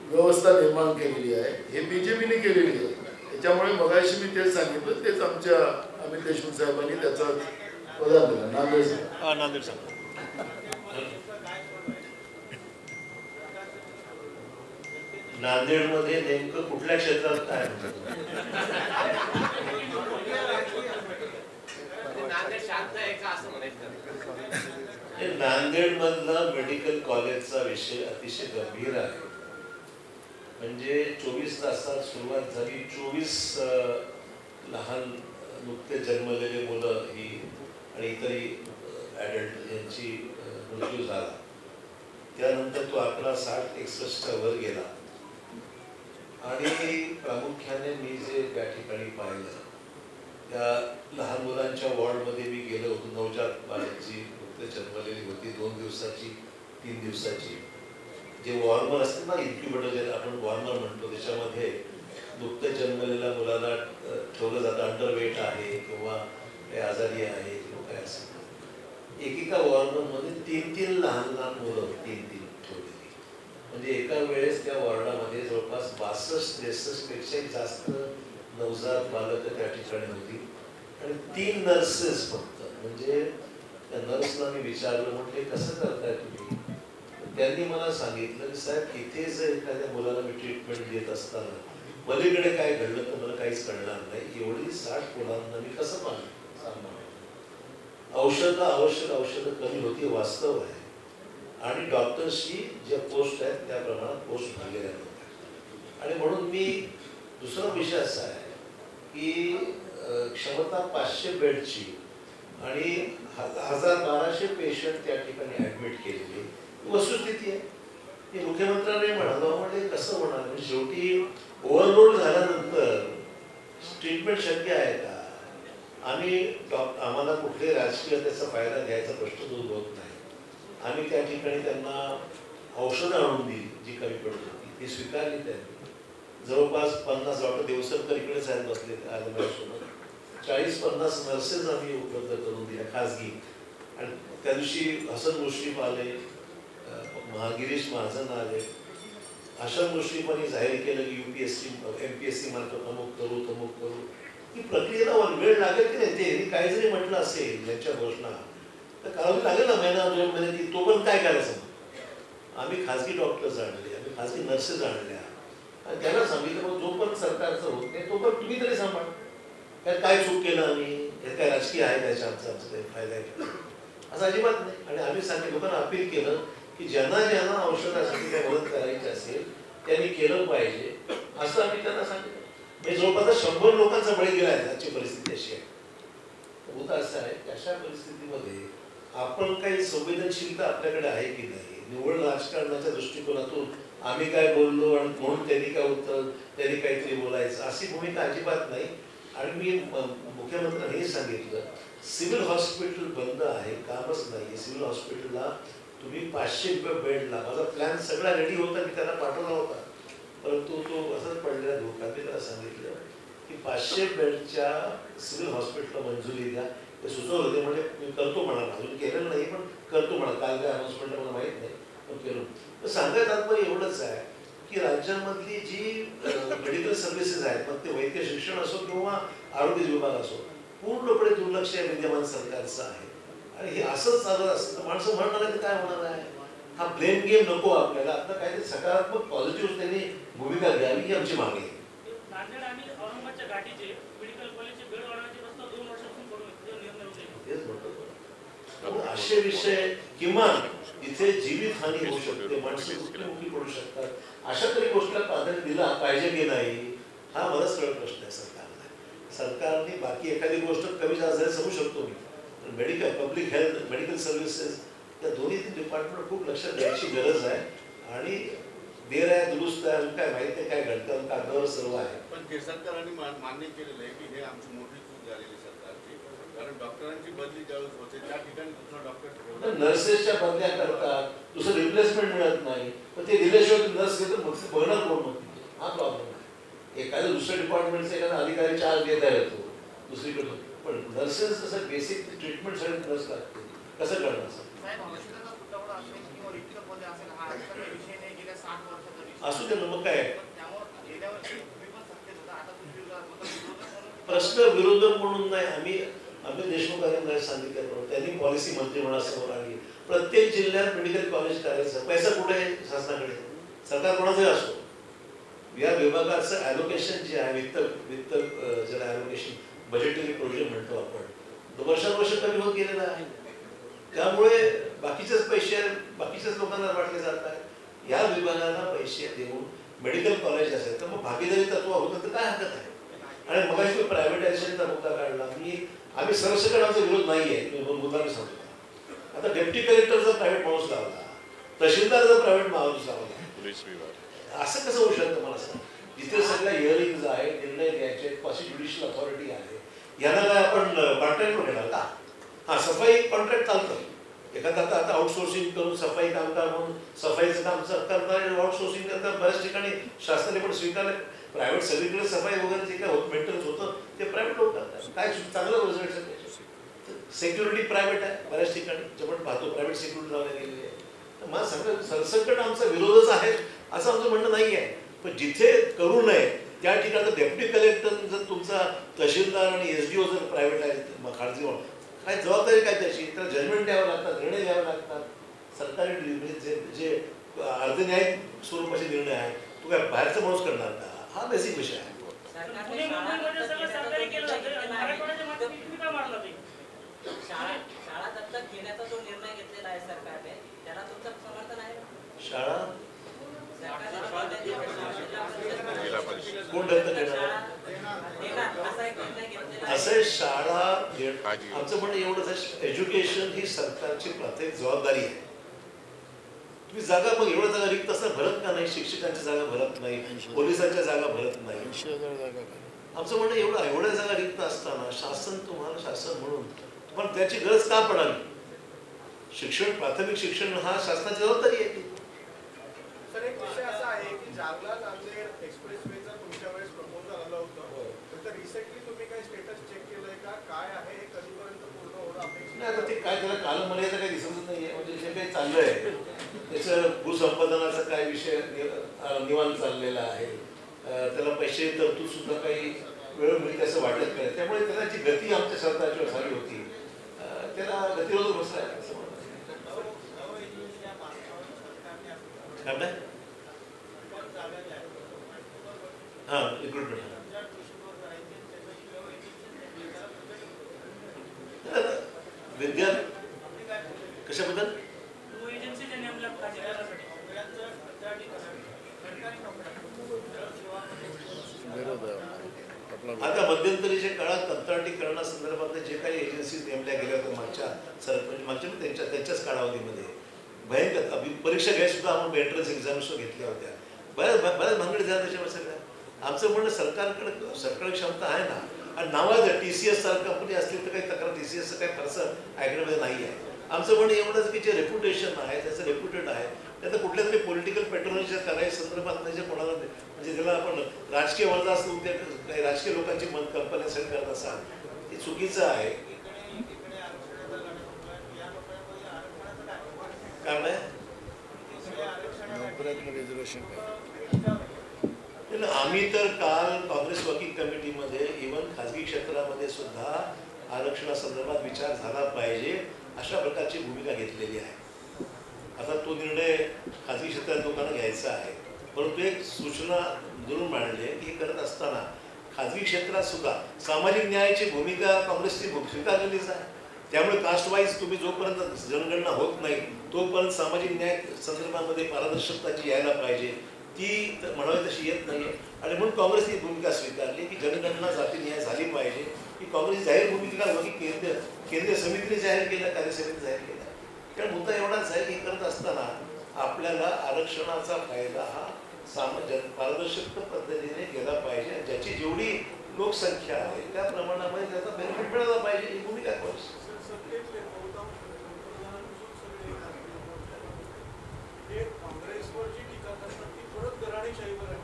व्यवस्था निर्माण केलेली आहे हे बीजेपीने केलेली आहे. त्याच्यामुळे मगाशी मी तेच सांगितलं, तेच आमच्या अमित देशमुख साहेबांनी त्याचा उदाहरण दिलं. नांदेड साहेब नांदेडमध्ये नेमकं कुठल्या क्षेत्रात काय नांदेड मधला मेडिकल कॉलेजचा विषय अतिशय गंभीर आहे. म्हणजे 24 तासात सुरुवात झाली, 24 लहान नुकते जन्मलेले मुलं ही आणि इतरही ॲडल्ट यांची मृत्यू झाला. त्यानंतर तो आकडा 60-61 वर गेला. आणि प्रामुख्याने मी जे त्या ठिकाणी पाहिलं, त्या लहान मुलांच्या वॉर्डमध्ये मी गेलो होतो. नवजात बाळांची नुकते जन्मलेली होती, 2 दिवसाची 3 दिवसाची. जे वॉर्मर असते ना, इन्क्युबेटर जे आपण वॉर्मर म्हणतो, त्याच्यामध्ये नुकतं जन्मलेल्या मुलाला ठेवलं जातं. अंडरवेट आहे किंवा काही आजारी आहे किंवा काय असं. एकेका वॉर्मरमध्ये 3-3 लहान लहान मुलं 3-3 ठेवलेली. म्हणजे एका वेळेस त्या वॉर्डामध्ये जवळपास 62-63 पेक्षाही जास्त नवजात बालक त्या ठिकाणी होती. आणि 3 नर्सेस फक्त. म्हणजे त्या नर्सला मी विचारलं, म्हटले कसं करताय तुम्ही? त्यांनी मला सांगितलं की साहेब, इथे जर एखाद्या मुलाला मी ट्रीटमेंट देत असताना पलीकडे काय घडलं तर मला काहीच कळणार नाही. एवढी 60 मुलांना मी कसं सांगणार? आवश्यक औषधं कमी होती, वास्तव आहे. आणि डॉक्टर्सची ज्या पोस्ट आहेत त्या प्रमाणात पोस्ट भरलेल्या नव्हत्या. आणि म्हणून मी दुसरा विषय असा आहे की क्षमता 500 बेडची आणि 1200 पेशंट त्या ठिकाणी ॲडमिट केलेली वस्तुस्थिती आहे. की मुख्यमंत्र्यांनी म्हणालो, म्हणजे कसं होणार? म्हणजे शेवटी ओव्हरलोड झाल्यानंतर ट्रीटमेंट शक्य आहे का? आम्ही आम्हाला कुठले राजकीय त्याचा फायदा घ्यायचा प्रश्न उद्भवत नाही. आम्ही त्या ठिकाणी त्यांना औषधं आणून दिली जी कमी पडत होती, ती स्वीकारली त्यांनी. जवळपास 50 डॉक्टर देवसरकर इकडे साहेब बसले माझ्यासोबत, 40-50 नर्सेस आम्ही उपलब्ध करून दिल्या खाजगी. आणि त्या दिवशी हसन मुश्रीफ आले, गिरीश महाजन आले. अशा मुश्रीफांनी जाहीर केलं की UPSC MPSC मार्फत अमुक करू. ही प्रक्रियेला वेळ लागेल की नाही? ते काही जरी म्हटलं असेल यांच्या घोषणा तर कालावधी लागेल ना, महिना 2 महिने. तो पण काय करायचं? आम्ही खाजगी डॉक्टर्स आणले, आम्ही खाजगी नर्सेस आणल्या आणि त्याला सांगितलं जोपर्यंत सरकारचं होत नाही तोपर्यंत तुम्ही तरी सांभाळ. काय चूक केलं आम्ही? हे काय राजकीय आहे त्याच्या आमचा काही फायदा आहे असं अजिबात नाही. आणि आम्ही सांगितलं, लोकांना अपील केलं की ज्यांना औषधासाठी काही मदत करायची असेल त्यांनी केलं पाहिजे असं आम्ही त्यांना सांगितलं. म्हणजे जवळपास 100 लोकांचा बळी गेला आहे. आजची परिस्थिती अशी आहे. होत असं आहे की अशा परिस्थितीमध्ये आपण काही संवेदनशीलता आपल्याकडे आहे की नाही? निव्वळ राजकारणाच्या दृष्टिकोनातून आम्ही काय बोललो आणि म्हणून त्यांनी काय उत्तर, त्यांनी काहीतरी बोलायचं अशी भूमिका अजिबात नाही. आणि मी मुख्यमंत्र्यांनी हे सांगितलं, सिव्हिल हॉस्पिटल बंद आहे, कामच नाही. सिव्हिल हॉस्पिटलला तुम्ही 500 बेडला, माझा प्लॅन सगळा रेडी होता, मी त्यांना पाठवला होता, परंतु तो असंच पडलेला धोका. मी त्याला सांगितलं की 500 बेडच्या सिव्हिल हॉस्पिटलला मंजुरी द्या. ते सुचवलं होते, म्हणजे मी करतो म्हणा, अजून केलेलं नाही पण करतो म्हणा. काल काय अनाउन्समेंट मला माहीत नाही पण केलं. तर सांगायचं तात्पर्य एवढंच आहे की राज्यामधली जी मेडिकल सर्व्हिसेस आहेत, मग ते वैद्य शिक्षण असो किंवा आरोग्य विभाग असो, पूर्णपणे दुर्लक्ष विद्यमान सरकारचं आहे. आणि हे असंच चालत असतं तर माणसं म्हणणार नाही तर काय होणार आहे? हा ब्लेम गेम नको आपल्याला. आपलं काहीतरी सकारात्मक पॉझिटिव्ह त्यांनी भूमिका घ्यावी ही आमची मागणी आहे. नांदेड आणि औरंगाबादच्या घाटीचे मेडिकल कॉलेजचे बेड वाढवण्याचे प्रस्ताव 2 वर्षापासून करून निर्णय होते. तेच म्हणतो, असे विषय किमान इथे जीवित हानी होऊ शकते, माणसं मृत्युमुखी पडू शकतात, अशा तरी गोष्टीला प्राधान्य दिला पाहिजे की नाही हा बराच वेळ प्रश्न आहे सरकारला. सरकारने बाकी एखादी गोष्ट कमी जास्त झाली समजू शकतो मी, पण medical, public health, medical services या दोन्ही डिपार्टमेंट खूप लक्षात द्यायची गरज आहे. आणि देर आहे, दुरुस्त आहे, काय माहिती आहे, काय घडतं कागदावर सर्व आहे. पण केसरकरांनी मान्य केलेलं आहे की हे आमची मोठी चूक झालेली सरकारची, कारण डॉक्टरांची बदली ज्यावेळेस होते त्या ठिकाणी दुसरा डॉक्टर नर्सेसच्या बदल्या करतात, दुसरं रिप्लेसमेंट मिळत नाही, पण ते दिल्याशिवाय नर्स घेतं मग ते बघणार कोण मग, हा प्रॉब्लेम आहे. एखाद्या दुसऱ्या डिपार्टमेंटचा एखादा अधिकारी चार्ज देता येतो दुसरीकडून, पण नर्सेस कसं बेसिक ट्रीटमेंटसाठी नर्स लागते, कसं करणार असू दे ना. मग काय प्रश्न विरोधक म्हणून नाही, आम्ही देशमुखांनी सांगितल्याप्रमाणे त्यांनी पॉलिसी मंत्रिमंडळासमोर आणली. प्रत्येक जिल्ह्यात मेडिकल कॉलेज करायचं, पैसा कुठे आहे शासनाकडे, सरकार कोणाचंही असो. या विभागाचं ॲलोकेशन जे आहे, वित्त ज्याला ॲलोकेशन बजेटरी प्रोव्हिजन म्हणतो आपण, वर्षानुवर्ष कमी होत गेलेलं आहे. त्यामुळे बाकीचेच पैसे बाकीच्याच लोकांना वाटले जात आहे. या विभागाला पैसे देऊन मेडिकल कॉलेज असेल तर मग भागीदारी तत्व होतं तर काय हरकत आहे. आणि मग तुम्ही प्रायव्हेटायझेशनचा मुद्दा काढला, आम्ही सरसकट आमचा विरोध नाही आहे, मुद्दा मी सांगतो. आता डेप्टी कलेक्टरचा प्रायव्हेट माणूस लावला, तहसीलदारचा प्रायव्हेट माणूस लावला, पोलीस विभाग, असं कसं होऊ शकतं मला सांग. जिथे सगळ्या हिअरिंग्ज आहे, निर्णय घ्यायचे, क्वासी ज्युडिशियल अथॉरिटी आहे, यांना काय आपण कॉन्ट्रॅक्टवर घेणार का? हां, सफाई कॉन्ट्रॅक्ट चालतं. एखादा आता आउटसोर्सिंग करून सफाई कामगार म्हणून सफाईचं काम करणार, आउटसोर्सिंग करतात बऱ्याच ठिकाणी शासनाने पण स्वीकारलं. प्रायव्हेट सगळीकडे सफाई वगैरे जे काय होत मेंटेनन्स होतं ते प्रायव्हेट लोक करतात. काय चांगलं रिझल्ट. सिक्युरिटी प्रायव्हेट आहे बऱ्याच ठिकाणी, जेवण पाहतो प्रायव्हेट सिक्युरिटी लावल्या गेलेली आहे. तर मला सगळं सरसकट आमचा विरोधच आहे असं आमचं म्हणणं नाही आहे. पण जिथे करू नये त्या ठिकाणी डेप्युटी कलेक्टर जर तुमचा तहसीलदार आणि SDO जर प्रायव्हेट आहे, खाजगी काय जबाबदारी काय त्याची, तर जजमेंट द्यावं लागतात, निर्णय द्यावे लागतात. सरकारी जे अर्धन्यायिक स्वरूपाचे निर्णय आहे तो काय बाहेरचा माणूस करणार का, हा बेसिक विषय आहे. शाळा दत्तक घेण्याचा जो निर्णय घेतलेला आहे सरकारने, त्याला तुमचं समर्थन आहे? शाळा कोण दत्तक घेणार असं शाळा, आमचं म्हणणं एवढंच आहे, एज्युकेशन ही सरकारची प्राथमिक जबाबदारी आहे. तुम्ही जागा मग एवढ्या जागा रिक्त असता भरत का नाही, शिक्षकांच्या जागा भरत नाही, पोलिसांच्या जागा भरत नाही. आमचं म्हणणं एवढ्या जागा रिक्त असताना शासन म्हणून तुम्हाला त्याची गरज का पडावी. शिक्षण, प्राथमिक शिक्षण हा शासनाची जबाबदारी आहे. सर, एक विषय असा आहे की जालना नांदेड एक्सप्रेसवेचा तुमच्या वेळेस प्रपोजल आलं होतं, तर रिसेंटली तुम्ही काही स्टेटस चेक केलंय का, काय आहे, कधीपर्यंत पूर्ण होणं अपेक्षित नाही. आता ते काय त्याला कालमर्यादा काही दिसतच नाहीये. म्हणजे जे काही चाललंय त्याचं भूसंपादनाचा काय विषय निवांत चाललेला आहे, त्याला पैसे तरतूद सुद्धा काही वेळ मिळते असं वाटत नाही. त्यामुळे त्याला जी गती आमच्या सरकारची झाली होती त्याला गतिरोध बसलाय असं म्हणतात. हां, रिक्रुटमेंट विद्या कशाबद्दल आता मध्यंतरीच्या काळात कंत्राटीकरणासंदर्भात जे काही एजन्सी नेमल्या गेल्या होत्या मागच्या त्यांच्याच कालावधीमध्ये भयंकर परीक्षा घ्यायला सुद्धा आपण एंट्रन्स एक्झाम सुद्धा घेतल्या होत्या. बऱ्याच भानगडी झाल्या त्याच्यावर सगळ्या. आमचं म्हणणं सरकारकडे क्षमता आहे ना, आणि नावाचं TCS सारखी कंपनी असली तर काही तक्रार TCSचं काही फारसं ऐकण्यामध्ये नाही आहे. आमचं म्हणणं एवढंच की जे रेप्युटेशन आहे त्याचं रेप्युटेड आहे, त्याचं कुठल्या तरी पॉलिटिकल पॅटर्नच्या करायच्या संदर्भात म्हणजे कोणाला म्हणजे ज्याला आपण राजकीय वर्ग असतो त्या काही राजकीय लोकांची कंपन्या सेट करत असाल ते चुकीचं आहे. काय नाही आम्ही तर काल काँग्रेस वर्किंग कमिटीमध्ये इव्हन खाजगी क्षेत्रामध्ये सुद्धा आरक्षणासंदर्भात विचार झाला पाहिजे अशा प्रकारची भूमिका घेतलेली आहे. आता तो निर्णय खाजगी क्षेत्रात लोकांना घ्यायचा आहे, परंतु एक सूचना धरून मांडली की हे करत असताना खाजगी क्षेत्रात सुद्धा सामाजिक न्यायाची भूमिका काँग्रेसची स्वीकारलेलीच आहे. त्यामुळे कास्ट वाईज तुम्ही जोपर्यंत जनगणना होत नाही तोपर्यंत सामाजिक न्याय संदर्भामध्ये पारदर्शकताची यायला पाहिजे. ती म्हणावी तशी येत नाही आहे. आणि म्हणून काँग्रेसने भूमिका स्वीकारली की जनगणना जातीनिहाय झाली पाहिजे. ही काँग्रेसची जाहीर भूमिका होती. केंद्रीय समितीने जाहीर केलं, कार्यसमितीने जाहीर केलं. कारण मुद्दा एवढाच आहे की करत असताना आपल्याला आरक्षणाचा फायदा हा पारदर्शक पद्धतीने केला पाहिजे. ज्याची जेवढी लोकसंख्या आहे त्या प्रमाणामध्ये त्याचा बेनिफिट मिळाला पाहिजे, ही भूमिका काँग्रेस. काँग्रेसवरची टीका करतात ती परत घराणेशाहीवर आहे.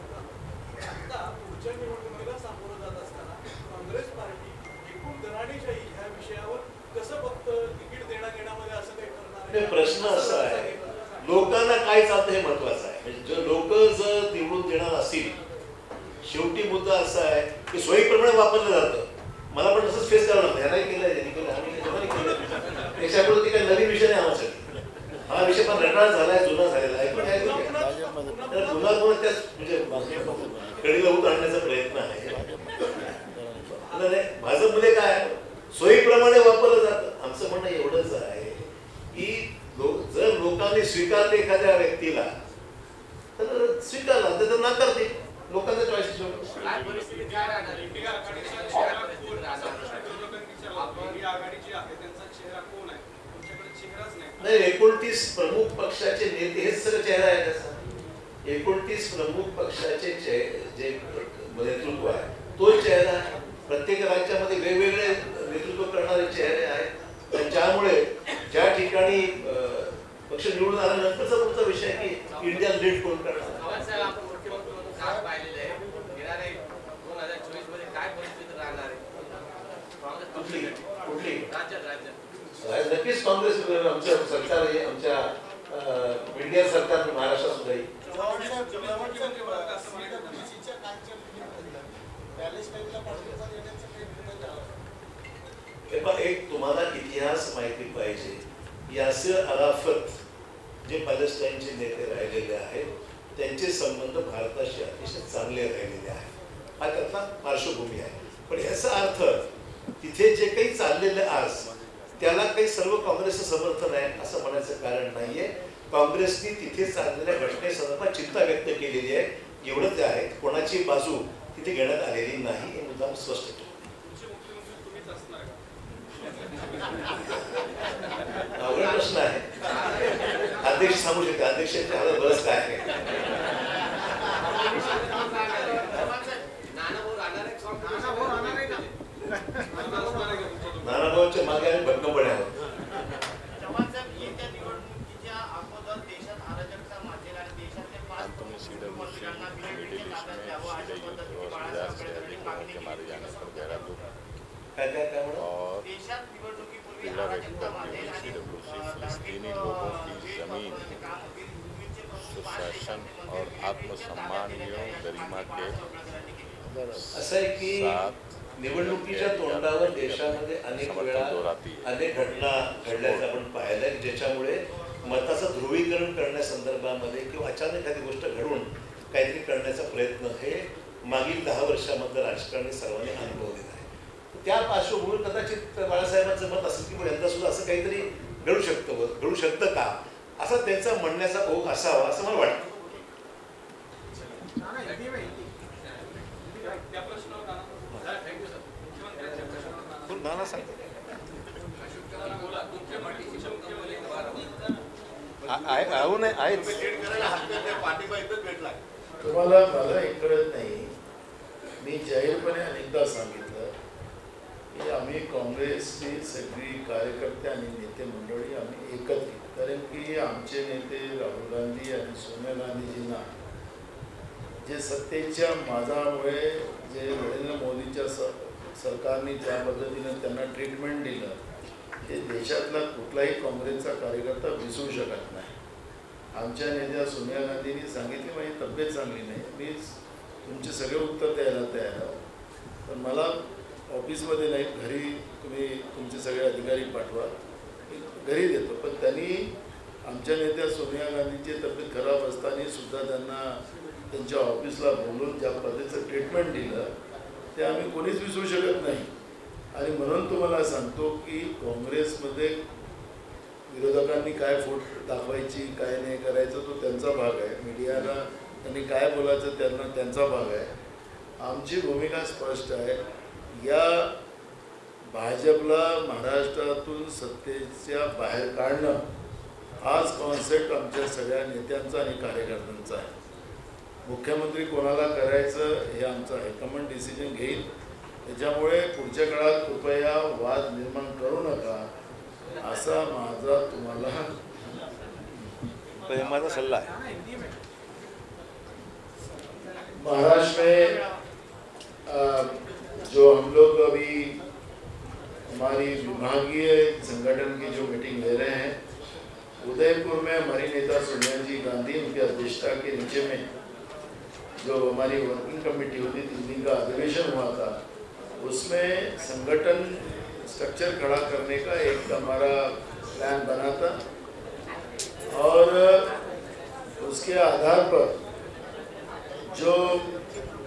आता पुढच्या निवडणुकीला सामोरं जात असताना काँग्रेस पार्टी एकूण घराणेशाही ह्या विषयावर कसं फक्त तिकीट देण्या घेण्यामध्ये असं काही करणार आहे? प्रश्न असा आहे, लोकांना काय चालतं हे महत्वाचं आहे. म्हणजे लोक जर निवडून देणार असतील, शेवटी मुद्दा असा आहे की सोयीप्रमाणे वापरलं जातं. मला पण तसंच फेस करावं लागतं. ह्यालाही केलं, त्यांनी केलं, आम्ही केलं. त्याच्यामुळे ती काही नवीन विषय नाही आमच्यासाठी. हा विषय पण रटाळ झालाय, जुना झालेला आहे. पण काय पुन्हा पुन्हा त्याच म्हणजे कडीला ऊत आणण्याचा प्रयत्न आहे. भाजपमध्ये काय सोयीप्रमाणे वापरलं जातं. आमचं म्हणणं एवढंच आहे की जर लोकांनी स्वीकारले एखाद्या व्यक्तीला तर स्वीकारला तर नाकारते. लोकांचा चॉईस नाही. 29 प्रमुख पक्षाचे नेते हेच सगळं चेहरा आहे त्याचा. 29 प्रमुख पक्षाचे जे नेतृत्व आहे तो चेहरा आहे. प्रत्येक राज्यामध्ये वेगवेगळे नेतृत्व करणारे चेहरे आहेत. त्याच्यामुळे ज्या ठिकाणी पक्ष निवडून आल्यानंतरचा पुढचा विषय की इंडिया लीड कोण करणार. कुठली नक्कीच काँग्रेस आमचं सरकार आहे. आमच्या इंडिया सरकार महाराष्ट्रात सुद्धा येईल. एक तुम्हाला इतिहास माहिती पाहिजे. यासिर अराफत जे पॅलेस्टाईनचे नेते राहिलेले आहेत त्यांचे संबंध भारताशी अतिशय चांगले राहिलेले आहेत. हा त्यातला पार्श्वभूमी आहे. पण याचा अर्थ तिथे जे काही चाललेलं आज त्याला काही सर्व काँग्रेसचं समर्थन आहे असं म्हणायचं कारण नाहीये. काँग्रेसने तिथे चाललेल्या घटनेसंदर्भात चिंता व्यक्त केलेली आहे. एवढंच आहे, कोणाची बाजू तिथे घेण्यात आलेली नाही हे मुद्दाम स्पष्ट केलं. अवघड प्रश्न आहे. अध्यक्ष सांगू शकते. अध्यक्षांच्या हातात बरंच काय आहे. नानाभाऊच्या मागे आम्ही भक्कमपणे आहोत. और जिला फिलिस्तीनी लोगों की जमीन सुशासन और आत्मसम्मान एवं गरिमा के असं आहे की निवडणुकीच्या तोंडावर देशामध्ये अनेक वेळा अनेक घटना घडल्याचं आपण पाहिलंय ज्याच्यामुळे मताचं ध्रुवीकरण करण्यासंदर्भामध्ये किंवा अचानक एखादी गोष्ट घडून काहीतरी करण्याचा प्रयत्न हे मागील 10 वर्षामध्ये राजकारणी सर्वांनी अनुभवलेलं आहे. त्या पार्श्वभूमीवर कदाचित बाळासाहेबांचं मत असेल की यंदा सुद्धा असं काहीतरी घडू शकतं का असा त्यांचा म्हणण्याचा ओघ असावा असं मला वाटतं. नाना सांगतो तुम्हाला मला हे कळत नाही. मी जाहीरपणे अनेकदा सांगितलं की आम्ही काँग्रेसची सगळी कार्यकर्ते आणि नेते मंडळी आम्ही एकत्रित, कारण की आमचे नेते राहुल गांधी आणि सोनिया गांधीजींना जे सत्तेच्या माजामुळे जे नरेंद्र मोदींच्या सरकारने ज्या पद्धतीनं त्यांना ट्रीटमेंट दिलं ते देशातला कुठलाही काँग्रेसचा कार्यकर्ता विसरू शकत नाही. आमच्या नेत्या सोनिया गांधींनी सांगितले माझी तब्येत चांगली नाही, मी तुमचे सगळे उत्तर द्यायला तयार आहोत, पण मला ऑफिसमध्ये नाही घरी तुम्ही तुमचे सगळे अधिकारी पाठवा, घरी देतो. पण त्यांनी आमच्या नेत्या सोनिया गांधींची तब्येत खराब असताना सुद्धा त्यांना त्यांच्या ऑफिसला बोलून ज्या पद्धतीचं ट्रीटमेंट दिलं ते आम्ही कोणीच विसरू शकत नाही. आणि म्हणून तुम्हाला सांगतो की काँग्रेसमध्ये विरोधकांनी काय फूट दाखवायची काय नाही करायचं तो त्यांचा भाग आहे. मीडियाला त्यांनी काय बोलायचं त्यांचा भाग आहे. आमची भूमिका स्पष्ट आहे. या भाजपला महाराष्ट्रातून सत्तेच्या बाहेर काढणं हाच कॉन्सेप्ट आमच्या सगळ्या नेत्यांचा आणि कार्यकर्त्यांचा आहे. मुख्यमंत्री कोणाला करायचं हे आमचं हायकमांड डिसिजन घेईल. त्याच्यामुळे पुढच्या काळात कृपया वाद निर्माण करू नका असा माझा तुम्हाला माझा सल्ला है. महाराष्ट्र में जो हम लोग अभी हमारी विभागीय संगठन की जो मीटिंग ले रहे हैं, उदयपुर में हमारी नेता सोनिया जी गांधी उनकी अध्यक्षता के नीचे में जो हमारी वर्किंग कमेटी होती 3 दिन का अधिवेशन हुआ था, उसमें संगठन स्ट्रक्चर खड़ा करने का एक हमारा प्लान बना था और उसके आधार पर जो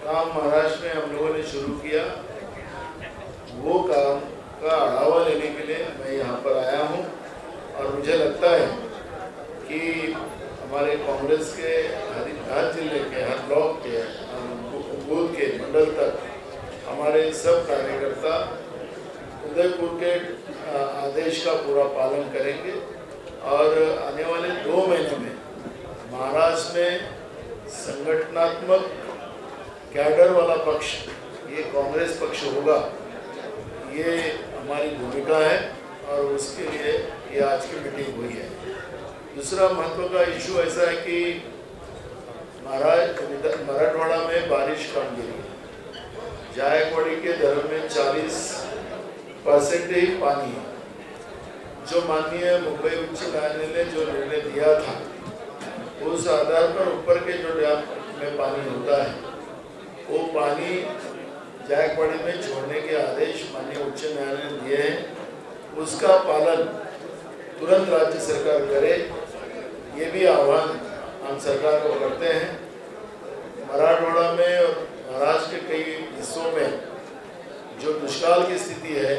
काम महाराष्ट्र में हम लोगों ने शुरू किया वो काम का आढ़ावा लेने के लिए मैं यहाँ पर आया हूँ. और मुझे लगता है कि हमारे कांग्रेस के हर जिले के, हर ब्लॉक के, बूथ के, मंडल तक हमारे सब कार्यकर्ता उदयपुर के आदेश का पूरा पालन करेंगे और आने वाले 2 महीने में महाराष्ट्र में संगठनात्मक कैडर वाला पक्ष ये कांग्रेस पक्ष होगा. ये हमारी भूमिका है और उसके लिए ये आज की मीटिंग हुई है. दूसरा महत्व का इशू ऐसा है कि मराठवाड़ा में बारिश कम गिरी. जायकवाड़ी के धर्म में 40% ही पानी है. जो माननीय मुंबई उच्च न्यायालय ने जो निर्णय दिया था उस आधार पर ऊपर के जो डैम में पानी होता है वो पानी जायकवाड़ी में छोड़ने के आदेश माननीय उच्च न्यायालय ने दिए हैं. उसका पालन तुरंत राज्य सरकार करे, ये भी आह्वान हम सरकार को करते हैं. मराठवाड़ा में और महाराष्ट्र के कई हिस्सों में जो दुष्काल की स्थिति है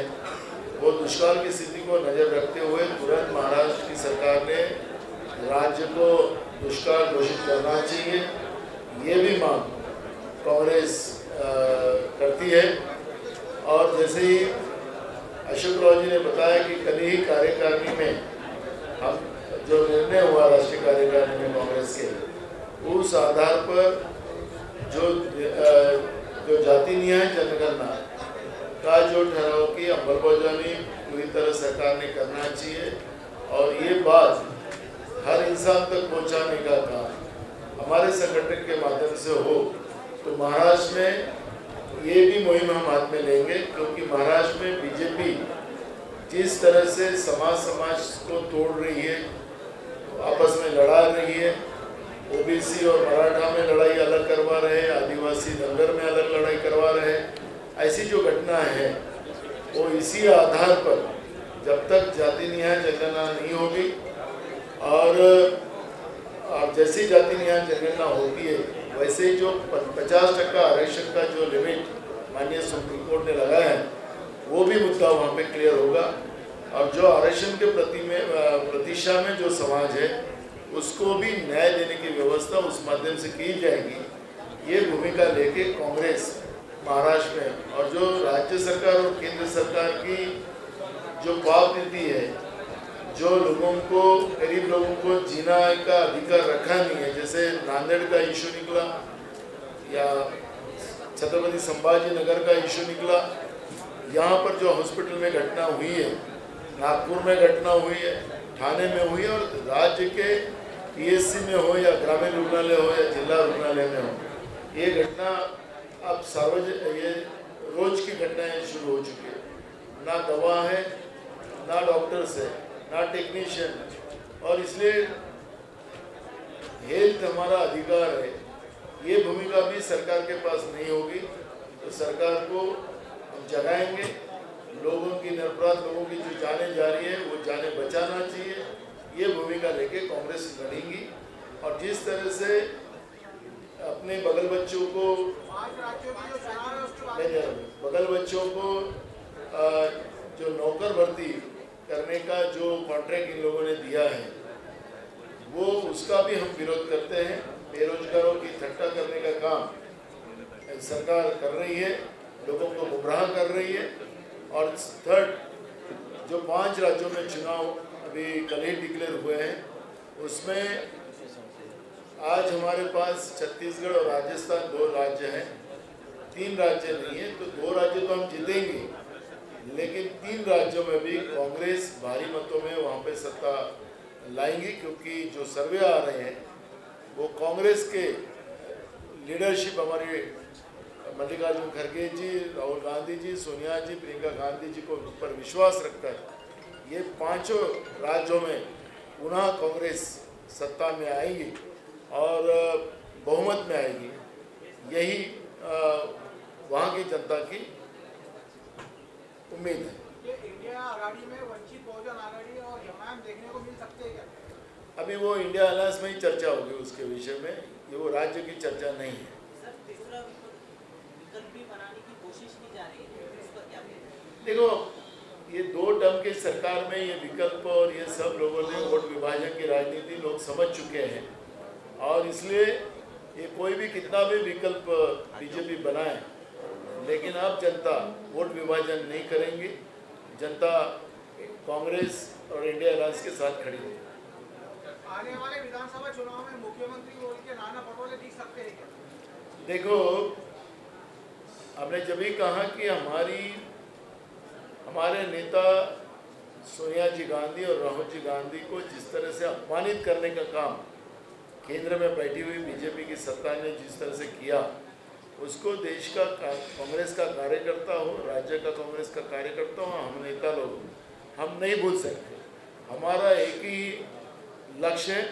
वो दुष्काल की स्थिति को नज़र रखते हुए तुरंत महाराष्ट्र की सरकार ने राज्य को दुष्काल घोषित करना चाहिए. ये भी मांग कांग्रेस करती है. और जैसे ही अशोक राव जी ने बताया कि कल ही कार्यकारिणी में हम जो निर्णय हुआ राष्ट्रीय कार्यकारिणी में कांग्रेस के, उस आधार पर जो जाति न्याय जनगणना का जो ठहराव की अंमलबजावनी पूरी तरह सरकार ने करना चाहिए और ये बात हर इंसान तक पहुंचाने का काम हमारे संगठन के माध्यम से हो. तो महाराष्ट्र में ये भी मुहिम हम हाथ में लेंगे, क्योंकि महाराष्ट्र में बीजेपी जिस तरह से समाज को तोड़ रही है, आपस में लड़ा रही है, ओबीसी और मराठा में लड़ाई अलग करवा रहे हैं, आदिवासी नगर में अलग लड़ाई करवा रहे हैं, ऐसी जो घटना है वो इसी आधार पर जब तक जाति न्याय जनगणना नहीं होगी और जैसी जाति न्याय जनगणना होती है वैसे ही जो 50% आरक्षण का जो लिमिट माननीय सुप्रीम कोर्ट ने लगाया है वो भी मुद्दा वहाँ पे क्लियर होगा. और जो आरक्षण के प्रतिशा में जो समाज है उसको भी न्याय देने की व्यवस्था उस माध्यम से की जाएगी. ये भूमिका लेके कांग्रेस महाराष्ट्र में और जो राज्य सरकार और केंद्र सरकार की जो पाप नीति है, जो लोगों को, गरीब लोगों को जीना का अधिकार रखा नहीं है, जैसे नांदेड़ का इशू निकला या छत्रपति संभाजी नगर का इशू निकला, यहाँ पर जो हॉस्पिटल में घटना हुई है, नागपुर में घटना हुई है, ठाणे में हुई है और राज्य के पीएससी में हो या ग्रामीण रुग्णालय हो या जिला रुग्णालय में हो, ये घटना अब ये रोज की घटनाएं शुरू हो चुकी है. ना दवा है, ना डॉक्टर्स है, ना टेक्नीशियन, और इसलिए हेल्थ हमारा अधिकार है. ये भूमिका भी सरकार के पास नहीं होगी. तो सरकार को हम जगाएंगे. लोगों की निरपराध लोगों की जो जानें जा रही है वो जानें बचाना चाहिए. ये भूमिका लेके कांग्रेस लड़ेगी. और जिस तरह से अपने बगल बच्चों को जो नौकर भर्ती करने का जो कॉन्ट्रैक्ट इन लोगों ने दिया है वो उसका भी हम विरोध करते हैं. बेरोजगारों की ठट्टा करने का काम सरकार कर रही है, लोगों को गुमराह कर रही है। और थर्ड, जो 5 राज्यों में चुनाव अभी कल ही डिक्लेयर हुए हैं, उसमें आज हमारे पास छत्तीसगढ़ और राजस्थान 2 राज्य हैं, 3 राज्य नहीं है। तो 2 राज्य तो हम जीतेंगे, लेकिन 3 राज्यों में भी कांग्रेस भारी मतों में वहाँ पे सत्ता लाएंगी, क्योंकि जो सर्वे आ रहे हैं वो कांग्रेस के लीडरशिप, हमारे मल्लिकार्जुन खड़गे जी, राहुल गांधी जी, सोनिया जी, प्रियंका गांधी जी को ऊपर विश्वास रखकर ये 5 राज्यों में पुनः कांग्रेस सत्ता में आएगी और बहुमत में आएगी। यही वहाँ की जनता की उम्मीद है। ये इंडिया आघाड़ी में वंचित बहुजन आघाड़ी और जमात देखने को मिल सकते हैं क्या? अभी वो इंडिया अलायंस में ही चर्चा होगी उसके विषय में, ये वो राज्य की चर्चा नहीं है। सर, तीसरा विकल्प भी बनाने की कोशिश की जा रही है, इस पर क्या कहते हैं? देखो, ये 2 टर्म की सरकार में ये विकल्प और ये सब लोगों ने वोट विभाजन की राजनीति लोग समझ चुके हैं, और इसलिए ये कोई भी कितना भी विकल्प बीजेपी बनाए, लेकिन अब जनता वोट विभाजन नहीं करेंगी। जनता कांग्रेस और इंडिया अलायंस के साथ खड़ी है। आने वाले विधानसभा चुनाव में मुख्यमंत्री बोल के नाना पटोले दिख सकते हैं क्या? देखो, हमने जब भी कहा कि हमारे नेता सोनिया जी गांधी और राहुल जी गांधी को जिस तरह से अपमानित करने का काम केंद्र में बैठी हुई बीजेपी की सत्ता ने जिस तरह से किया, उसको देश का कांग्रेस का कार्यकर्ता हो, राज्य का कांग्रेस का कार्यकर्ता हो, हम नेता लोग हम नहीं भूल सकते। हमारा एक ही लक्ष्य है,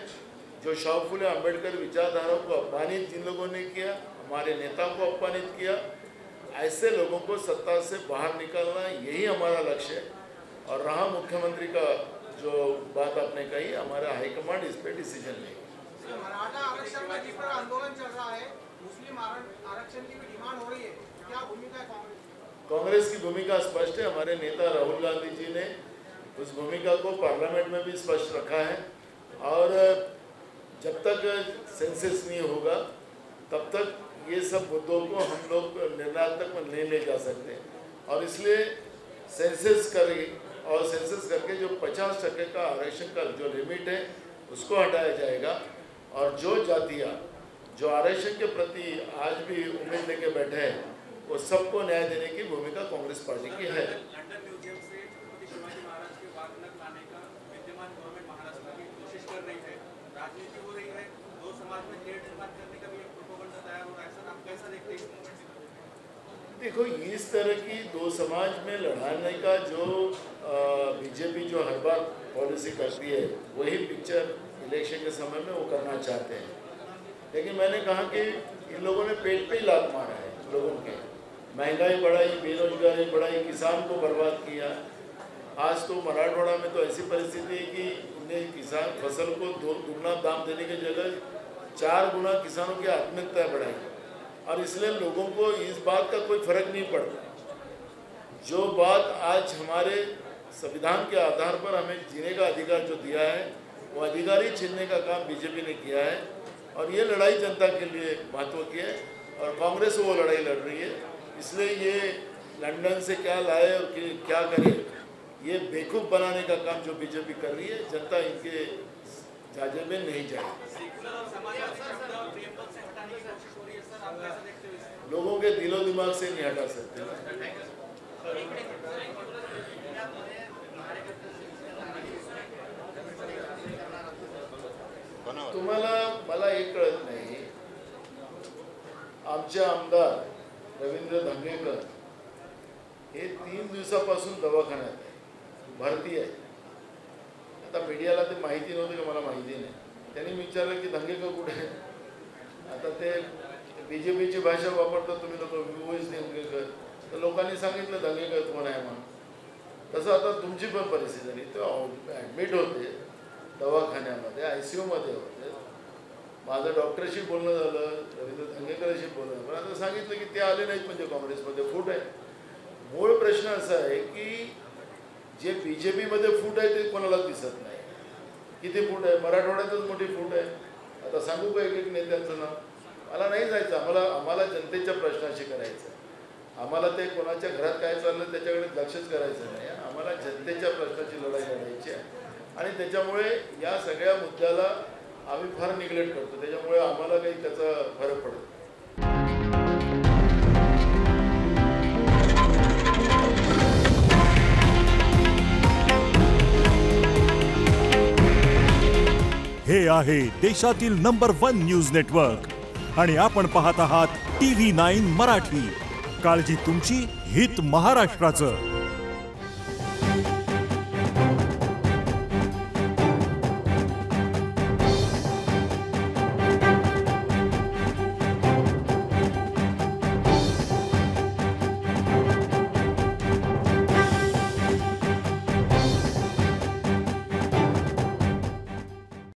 जो शाह फुले अम्बेडकर विचारधारा को अपमानित जिन लोगों ने किया, हमारे नेता को अपमानित किया, ऐसे लोगों को सत्ता से बाहर निकालना, यही हमारा लक्ष्य है। और रहा मुख्यमंत्री का जो बात आपने कही, हमारा हाईकमांड इस पर डिसीजन लेगी। मराठा आरक्षण का जिस पर आंदोलन चल रहा है, मुस्लिम आरक्षण की भी डिमांड हो रही है, क्या भूमिका है कांग्रेस? कांग्रेस की भूमिका स्पष्ट है। हमारे नेता राहुल गांधी जी ने उस भूमिका को पार्लियामेंट में भी स्पष्ट रखा है, और जब तक सेंसस नहीं होगा तब तक ये सब मुद्दों को हम लोग निर्णायक में नहीं ले जा सकते। और इसलिए सेंसस करें, और सेंसस करके जो 50% का आरक्षण का जो लिमिट है उसको हटाया जाएगा, और जो जातियाँ जो आरक्षण के प्रति आज भी उम्मीद लेके बैठे हैं, वो सबको न्याय देने की भूमिका कांग्रेस पार्टी की है। लंदन म्यूजियम से छत्रपति शिवाजी महाराज के वाहनक लाने का विद्यमान गवर्नमेंट महाराष्ट्र की कोशिश कर रही है, राजनीति हो रही है, 2 समाज में खेल निर्माण करने का भी एक प्रोपोगंडा तैयार हो रहा है। सर, आप कैसा देखते हैं इस मूवमेंट? देखो, इस तरह की 2 समाज में लड़ाने का जो बीजेपी जो हर बार पॉलिसी करती है, वही पिक्चर इलेक्शन के समय में वो करना चाहते हैं। लेकिन मैंने कहा कि इन लोगों ने पेट पे ही लात मारा है लोगों के, महंगाई बढ़ाई, बेरोजगारी बढ़ाई, किसान को बर्बाद किया। आज तो मराठवाड़ा में तो ऐसी परिस्थिति है कि उन्हें किसान फसल को 2 गुना दाम देने की जगह 4 गुना किसानों की आत्महत्या बढ़ाई, और इसलिए लोगों को इस बात का कोई फर्क नहीं पड़ता। जो बात आज हमारे संविधान के आधार पर हमें जीने का अधिकार जो दिया है, वो अधिकार ही छीनने का काम बीजेपी ने किया है, और ये लड़ाई जनता के लिए महत्व की है, और कांग्रेस वो लड़ाई लड़ रही है। इसलिए ये लंदन से क्या लाए और क्या करे, ये बेवकूफ़ बनाने का काम जो बीजेपी कर रही है, जनता इनके जाजे में नहीं जाए। लोगों के दिलो दिमाग से नहीं हटा सकते। तुम्हाला मला एक कळत नाही, आमचे आमदार रवींद्र धंगेकर हे 3 दिवसापासून दवाखान्यात आहे, भरती आहे। आता मीडियाला ते माहिती नव्हतं की मला माहिती नाही, त्यांनी विचारलं की धंगेकर कुठे आहे? आता ते बीजेपीची भाषा वापरतात तुम्ही लोक, व्यूज धंगेकर, तर लोकांनी सांगितलं धंगेकर कोण आहे म्हणून। तसं आता तुमची पण परिस्थिती झाली, ते ॲडमिट होते दवाखान्यामध्ये, ICU मध्ये होते। माझं डॉक्टरशी बोलणं झालं, रवींद्र धंगेकरशी बोलणं झालं, पण आता सांगितलं की ते आले नाहीत, म्हणजे काँग्रेसमध्ये फूट आहे। मूळ प्रश्न असा आहे की जे बीजेपीमध्ये फूट आहे ते कोणाला दिसत नाही। किती फूट आहे? मराठवाड्यातच मोठी फूट आहे, आता सांगू का एक नेत्यांचं नाव? मला नाही जायचं. आम्हाला जनतेच्या प्रश्नाशी करायचं आहे. आम्हाला ते कोणाच्या घरात काय चाललं त्याच्याकडे लक्षच करायचं नाही. आम्हाला जनतेच्या प्रश्नाची लढाई लढायची आहे आणि त्याच्यामुळे या सगळ्या मुद्द्याला आम्ही फार निग्लेक्ट करतो. त्याच्यामुळे आम्हाला काही त्याचा फरक पडत. हे आहे देशातील नंबर 1 न्यूज नेटवर्क आणि आपण पाहत आहात TV9 मराठी. काळजी तुमची, हित महाराष्ट्राचं.